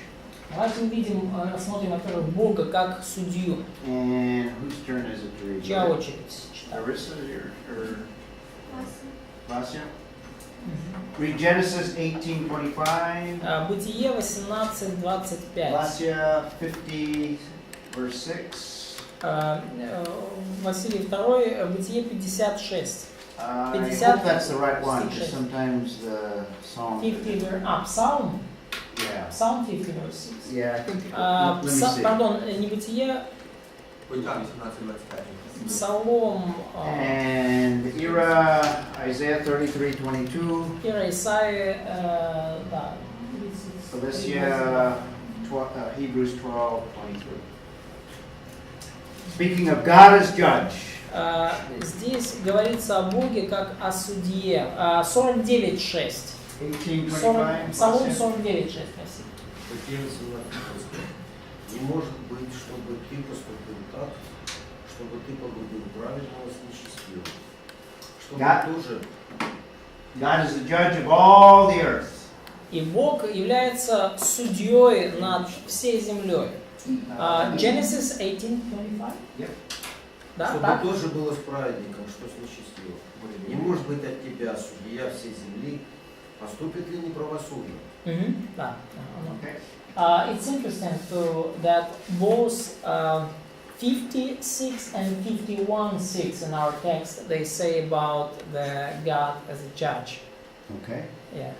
[SPEAKER 2] Давайте увидим, рассмотрим, во-первых, Бога как судью.
[SPEAKER 1] And whose turn is it to read?
[SPEAKER 2] Чья очередь читать?
[SPEAKER 1] Marissa or Vasya? Read Genesis 18:25.
[SPEAKER 2] Бытие 18:25.
[SPEAKER 1] Vasya 50 verse 6.
[SPEAKER 2] Василий II, Бытие 56.
[SPEAKER 1] I
[SPEAKER 2] 50
[SPEAKER 1] hope that's the right one, because
[SPEAKER 2] 56.
[SPEAKER 1] sometimes the psalm.
[SPEAKER 2] 50 Псалм.
[SPEAKER 1] Yeah.
[SPEAKER 2] Psalm 50 verse 6.
[SPEAKER 1] Yeah, I think. Let me see.
[SPEAKER 2] Пардон, не Бытие, Псалом.
[SPEAKER 1] And Ira, Isaiah 33:22.
[SPEAKER 2] Ира Исаия, да.
[SPEAKER 1] Alicia, Hebrews 12:23. Speaking of God as judge.
[SPEAKER 2] Здесь говорится о Боге как о судье. 49:6.
[SPEAKER 1] 18:25.
[SPEAKER 2] Псалом 49:6.
[SPEAKER 3] Не может быть, чтобы ты поступил так, чтобы ты погубил праведного с нечестивым. Чтобы тоже...
[SPEAKER 1] God is the judge of all the earth.
[SPEAKER 2] И Бог является судьей над всей землей. Genesis 18:25.
[SPEAKER 1] Yep.
[SPEAKER 2] Да,
[SPEAKER 3] Чтобы
[SPEAKER 2] так?
[SPEAKER 3] тоже было с праведником, что с нечестивым. Не может быть от тебя, судья всей земли, поступит ли неправосудно.
[SPEAKER 2] Да.
[SPEAKER 1] Okay.
[SPEAKER 2] It's interesting that both 56 and 51:6 in our text, they say about the God as a judge.
[SPEAKER 1] Okay.
[SPEAKER 2] Yeah.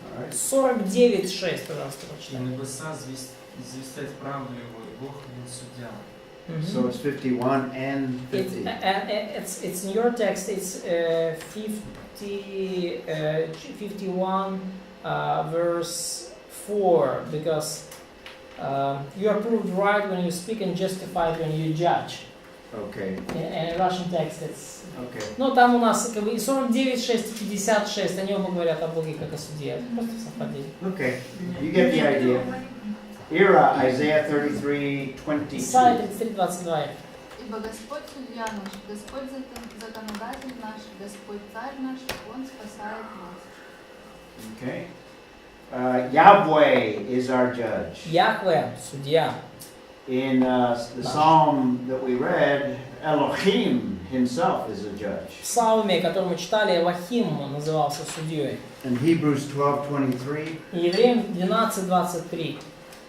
[SPEAKER 1] All right.
[SPEAKER 2] 49:6, пожалуйста,
[SPEAKER 4] И
[SPEAKER 2] прочитай.
[SPEAKER 4] небеса звестят правду его, и Бог его судья.
[SPEAKER 1] So it's 51 and 50.
[SPEAKER 2] It's in your text. It's 51 verse 4, because you are proved right when you speak and justified when you judge.
[SPEAKER 1] Okay.
[SPEAKER 2] And in Russian text it's...
[SPEAKER 1] Okay.
[SPEAKER 2] Ну, там у нас как бы и 49:6, и 56, они оба говорят о Боге как о судье. Просто совпадение.
[SPEAKER 1] Okay. You get the idea. Ira, Isaiah 33:22.
[SPEAKER 2] Исайя 33:22.
[SPEAKER 5] Ибо Господь судья наш, Господь законодатель наш, Господь царь наш, Он спасает нас.
[SPEAKER 1] Okay. Yahweh is our judge.
[SPEAKER 2] Яхве, судья.
[SPEAKER 1] In the psalm that we read, Elohim himself is a judge.
[SPEAKER 2] В псалме, который мы читали, Элохим назывался судьей.
[SPEAKER 1] In Hebrews 12:23.
[SPEAKER 2] Евреям 12:23.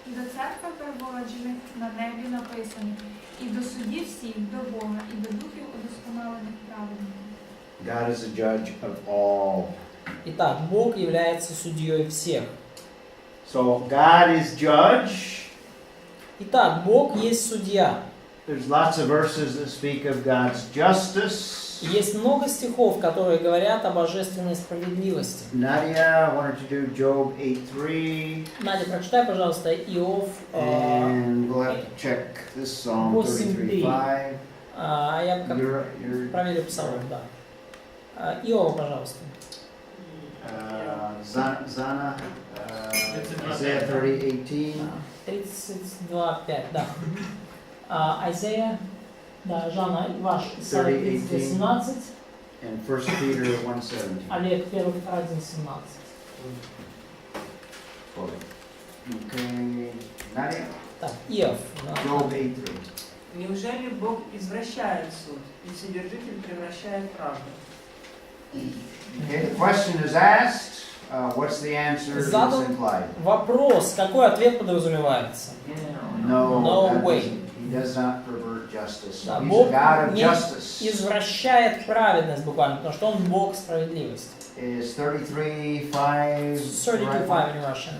[SPEAKER 6] До церкви переводжених на небі написані, і до судів всіх, до Бога, і до духів удосконалених праведників.
[SPEAKER 1] God is a judge of all.
[SPEAKER 2] Итак, Бог является судьей всех.
[SPEAKER 1] So God is judge.
[SPEAKER 2] Итак, Бог есть судья.
[SPEAKER 1] There's lots of verses that speak of God's justice.
[SPEAKER 2] Есть много стихов, которые говорят о божественной справедливости.
[SPEAKER 1] Nadia, why don't you do Job 8:3?
[SPEAKER 2] Надя, прочитай, пожалуйста, Иов
[SPEAKER 1] And we'll have to check this Psalm 33:5.
[SPEAKER 2] я как
[SPEAKER 1] You're
[SPEAKER 2] проверю псалом, да. Иова, пожалуйста.
[SPEAKER 1] Zana, Isaiah 30:18.
[SPEAKER 2] 32:5, да. Isaiah Да, Жанна, ваш Исайя 30:18.
[SPEAKER 1] And 1 Peter 1:17.
[SPEAKER 2] Олег 1 Петра 1:17.
[SPEAKER 1] Okay, Nadia?
[SPEAKER 2] Так, Иов.
[SPEAKER 1] Job 8:3.
[SPEAKER 12] Неужели Бог извращает суд, и Вседержитель превращает правду?
[SPEAKER 1] Okay, the question is asked. What's the answer is implied?
[SPEAKER 2] Вопрос, какой ответ подразумевается? No way.
[SPEAKER 1] He does not pervert justice.
[SPEAKER 2] Да,
[SPEAKER 1] He's a
[SPEAKER 2] Бог
[SPEAKER 1] God of
[SPEAKER 2] не
[SPEAKER 1] justice.
[SPEAKER 2] извращает праведность буквально, потому что Он Бог справедливости.
[SPEAKER 1] Is 33:5
[SPEAKER 2] 32:5 in Russian.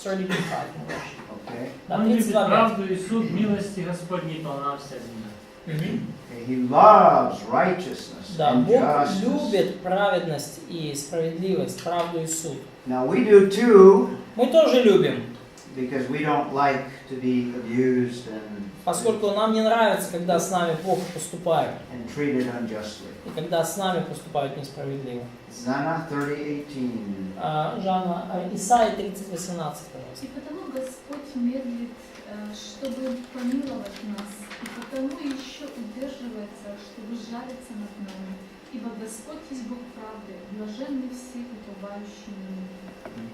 [SPEAKER 2] 32:5 in Russian.
[SPEAKER 1] Okay.
[SPEAKER 2] Да,
[SPEAKER 7] Он любит
[SPEAKER 2] 32:5.
[SPEAKER 7] правду и суд, милости Господней полна вся земля.
[SPEAKER 1] Okay, he loves righteousness
[SPEAKER 2] Да,
[SPEAKER 1] and
[SPEAKER 2] Бог
[SPEAKER 1] justice.
[SPEAKER 2] любит праведность и справедливость, правду и суд.
[SPEAKER 1] Now we do too,
[SPEAKER 2] Мы тоже любим,
[SPEAKER 1] because we don't like to be abused
[SPEAKER 2] поскольку нам не нравится, когда с нами плохо поступают,
[SPEAKER 1] and treated unjustly.
[SPEAKER 2] и когда с нами поступают несправедливо.
[SPEAKER 1] Zana 30:18.
[SPEAKER 2] Жанна, Исайя 30:18, пожалуйста.
[SPEAKER 8] И потому Господь медлит, чтобы помиловать нас, и потому еще удерживается, чтобы жалиться над нами. Ибо Господь есть Бог правды, блаженны все, уповающие на Него.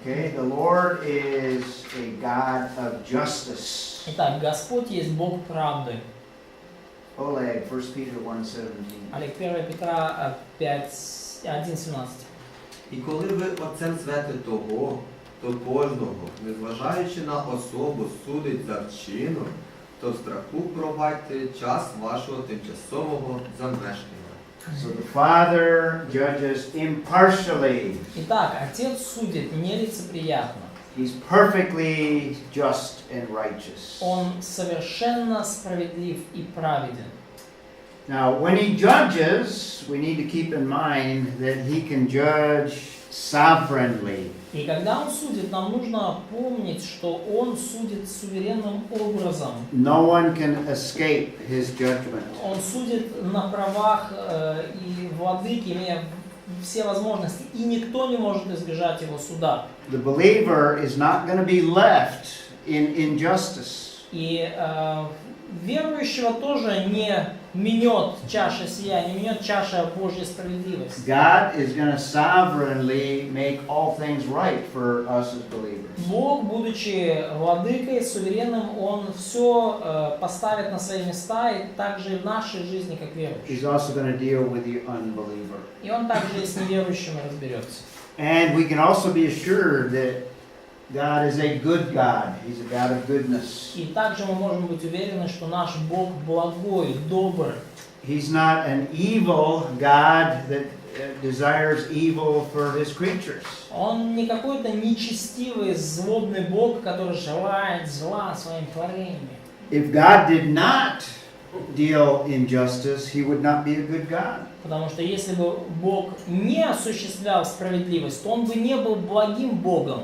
[SPEAKER 1] Okay, the Lord is a God of justice.
[SPEAKER 2] Итак, Господь есть Бог правды.
[SPEAKER 1] Oleg, 1 Peter 1:17.
[SPEAKER 2] Олег, 1 Петра 1:17.
[SPEAKER 9] І коли ви Отцем святе того, то кожного, незважаючи на особу, судить за вчинок, то в страху провадьте час вашого тимчасового замешкання.
[SPEAKER 1] So the Father judges impartially.
[SPEAKER 2] Итак, Отец судит нелицеприятно.
[SPEAKER 1] He's perfectly just and righteous.
[SPEAKER 2] Он совершенно справедлив и праведен.
[SPEAKER 1] Now, when he judges, we need to keep in mind that he can judge sovereignly.
[SPEAKER 2] И когда Он судит, нам нужно помнить, что Он судит суверенным образом.
[SPEAKER 1] No one can escape his judgment.
[SPEAKER 2] Он судит на правах и владыки, имея все возможности, и никто не может избежать Его суда.
[SPEAKER 1] The believer is not going to be left in injustice.
[SPEAKER 2] И верующего тоже не минет чаша сия, не минет чаша Божьей справедливости.
[SPEAKER 1] God is going to sovereignly make all things right for us as believers.
[SPEAKER 2] Бог, будучи владыкой, суверенным, Он все поставит на свои места, и также и в нашей жизни, как верующие.
[SPEAKER 1] He's also going to deal with the unbeliever.
[SPEAKER 2] И Он также и с неверующими разберется.
[SPEAKER 1] And we can also be assured that God is a good God. He's a God of goodness.
[SPEAKER 2] И также мы можем быть уверены, что наш Бог благой, добр.
[SPEAKER 1] He's not an evil God that desires evil for his creatures.
[SPEAKER 2] Он не какой-то нечестивый, злобный Бог, который желает зла своим творениям.
[SPEAKER 1] If God did not deal in justice, he would not be a good God.
[SPEAKER 2] Потому что если бы Бог не осуществлял справедливость, то Он бы не был благим Богом.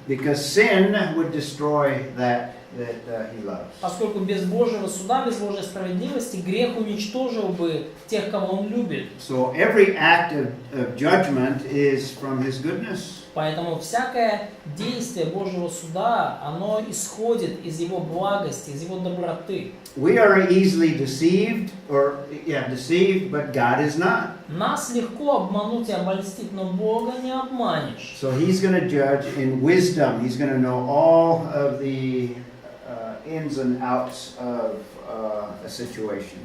[SPEAKER 1] Because sin would destroy that he loves.
[SPEAKER 2] Поскольку без Божьего суда, без Божьей справедливости грех уничтожил бы тех, кого Он любит.
[SPEAKER 1] So every act of judgment is from his goodness.
[SPEAKER 2] Поэтому всякое действие Божьего суда, оно исходит из Его благости, из Его доброты.
[SPEAKER 1] We are easily deceived, but God is not.
[SPEAKER 2] Нас легко обмануть и обольстить, но Бога не обманешь.
[SPEAKER 1] So he's going to judge in wisdom. He's going to know all of the ins and outs of a situation.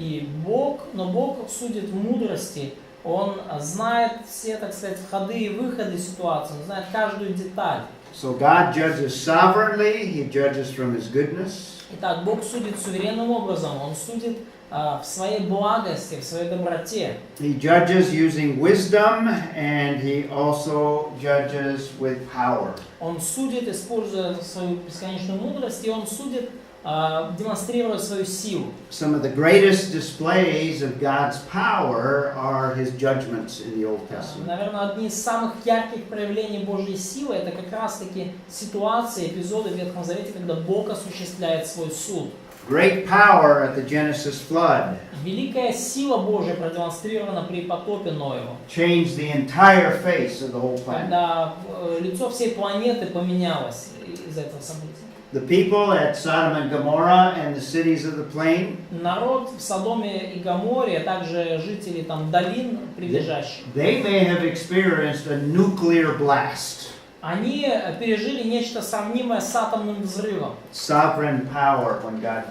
[SPEAKER 2] Но Бог судит в мудрости. Он знает все, так сказать, входы и выходы ситуации, он знает каждую деталь.
[SPEAKER 1] So God judges sovereignly, he judges from his goodness.
[SPEAKER 2] Итак, Бог судит суверенным образом, Он судит в своей благости, в своей доброте.
[SPEAKER 1] He judges using wisdom, and he also judges with power.
[SPEAKER 2] Он судит, используя свою бесконечную мудрость, и Он судит, демонстрируя свою силу.
[SPEAKER 1] Some of the greatest displays of God's power are his judgments in the Old Testament.
[SPEAKER 2] Наверное, одни из самых ярких проявлений Божьей силы — это как раз-таки ситуации, эпизоды в Ветхом Завете, когда Бог осуществляет свой суд.
[SPEAKER 1] Great power at the Genesis flood.
[SPEAKER 2] Великая сила Божья продемонстрирована при потопе Ноева.
[SPEAKER 1] Changed the entire face of the whole planet.
[SPEAKER 2] Когда лицо всей планеты поменялось из-за этого события.
[SPEAKER 1] The people at Sodom and Gomorrah and the cities of the plain,
[SPEAKER 2] народ в Содоме и Гоморе, а также жители там долин прилежащих,
[SPEAKER 1] they may have experienced a nuclear blast.
[SPEAKER 2] они пережили нечто сравнимое с атомным взрывом.
[SPEAKER 1] Sovereign power when God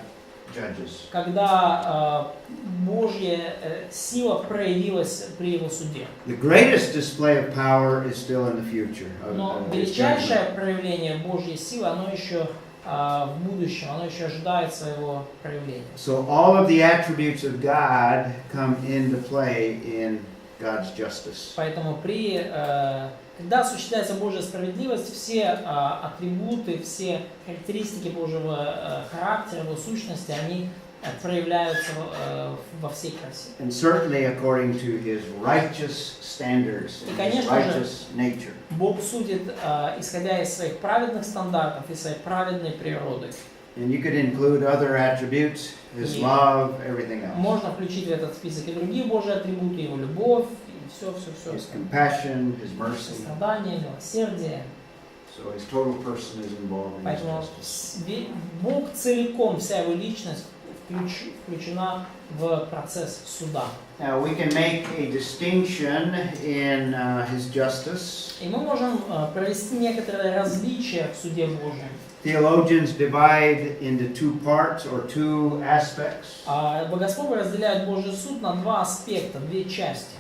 [SPEAKER 1] judges.
[SPEAKER 2] Когда Божья сила проявилась при его суде.
[SPEAKER 1] The greatest display of power is still in the future.
[SPEAKER 2] Но величайшее проявление Божьей силы, оно еще в будущем, оно еще ожидает своего проявления.
[SPEAKER 1] So all of the attributes of God come into play in God's justice.
[SPEAKER 2] Поэтому когда осуществляется Божья справедливость, все атрибуты, все характеристики Божьего характера, его сущности, они проявляются во всей красе.
[SPEAKER 1] And certainly according to his righteous standards,
[SPEAKER 2] И,
[SPEAKER 1] his
[SPEAKER 2] конечно
[SPEAKER 1] righteous nature.
[SPEAKER 2] Бог судит, исходя из своих праведных стандартов и своей праведной природы.
[SPEAKER 1] And you could include other attributes, his love, everything else.
[SPEAKER 2] Можно включить в этот список и другие Божьи атрибуты, его любовь, и все.
[SPEAKER 1] His compassion, his mercy.
[SPEAKER 2] Сострадание, милосердие.
[SPEAKER 1] So his total person is involved in his
[SPEAKER 2] Поэтому
[SPEAKER 1] justice.
[SPEAKER 2] Бог целиком, вся его личность включена в процесс суда.
[SPEAKER 1] Now we can make a distinction in his justice.
[SPEAKER 2] И мы можем провести некоторые различия в суде Божьем.
[SPEAKER 1] Theologians divide into two parts or two aspects.
[SPEAKER 2] Богословы разделяют Божий суд на два аспекта, две части.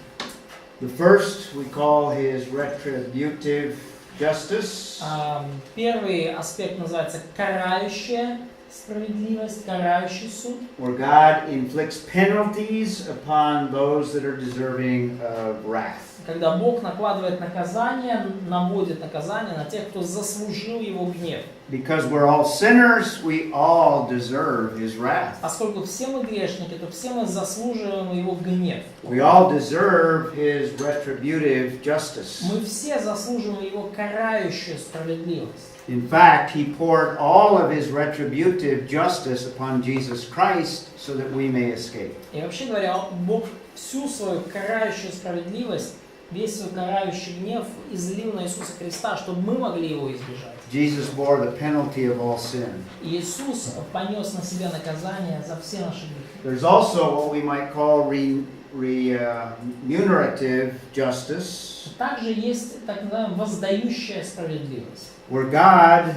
[SPEAKER 1] The first we call his retributive justice.
[SPEAKER 2] Первый аспект называется карающая справедливость, карающий суд.
[SPEAKER 1] Where God inflicts penalties upon those that are deserving of wrath.
[SPEAKER 2] Когда Бог накладывает наказание, наводит наказание на тех, кто заслужил его гнев.
[SPEAKER 1] Because we're all sinners, we all deserve his wrath.
[SPEAKER 2] Поскольку все мы грешники, то все мы заслуживаем его гнев.
[SPEAKER 1] We all deserve his retributive justice.
[SPEAKER 2] Мы все заслуживаем его карающую справедливость.
[SPEAKER 1] In fact, he poured all of his retributive justice upon Jesus Christ so that we may escape.
[SPEAKER 2] И вообще говоря, Бог всю свою карающую справедливость, весь свой карающий гнев излил на Иисуса Христа, чтобы мы могли его избежать.
[SPEAKER 1] Jesus bore the penalty of all sin.
[SPEAKER 2] И Иисус понес на себя наказание за все наши грехи.
[SPEAKER 1] There's also what we might call remunerative justice.
[SPEAKER 2] Также есть так называемая воздающая справедливость.
[SPEAKER 1] Where God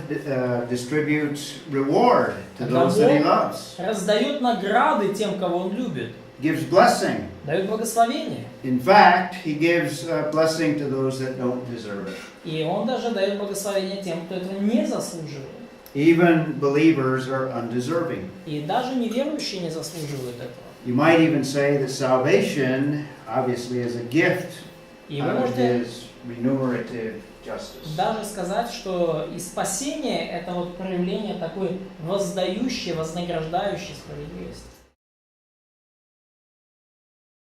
[SPEAKER 1] distributes reward to those that he loves.
[SPEAKER 2] Раздает награды тем, кого он любит.
[SPEAKER 1] Gives blessing.
[SPEAKER 2] Дает благословение.
[SPEAKER 1] In fact, he gives blessing to those that don't deserve it.
[SPEAKER 2] И он даже дает благословение тем, кто этого не заслуживает.
[SPEAKER 1] Even believers are undeserving.
[SPEAKER 2] И даже неверующие не заслуживают этого.
[SPEAKER 1] You might even say that salvation, obviously, is a gift out of his remunerative justice.
[SPEAKER 2] Даже сказать, что и спасение — это вот проявление такой воздающей, вознаграждающей справедливости.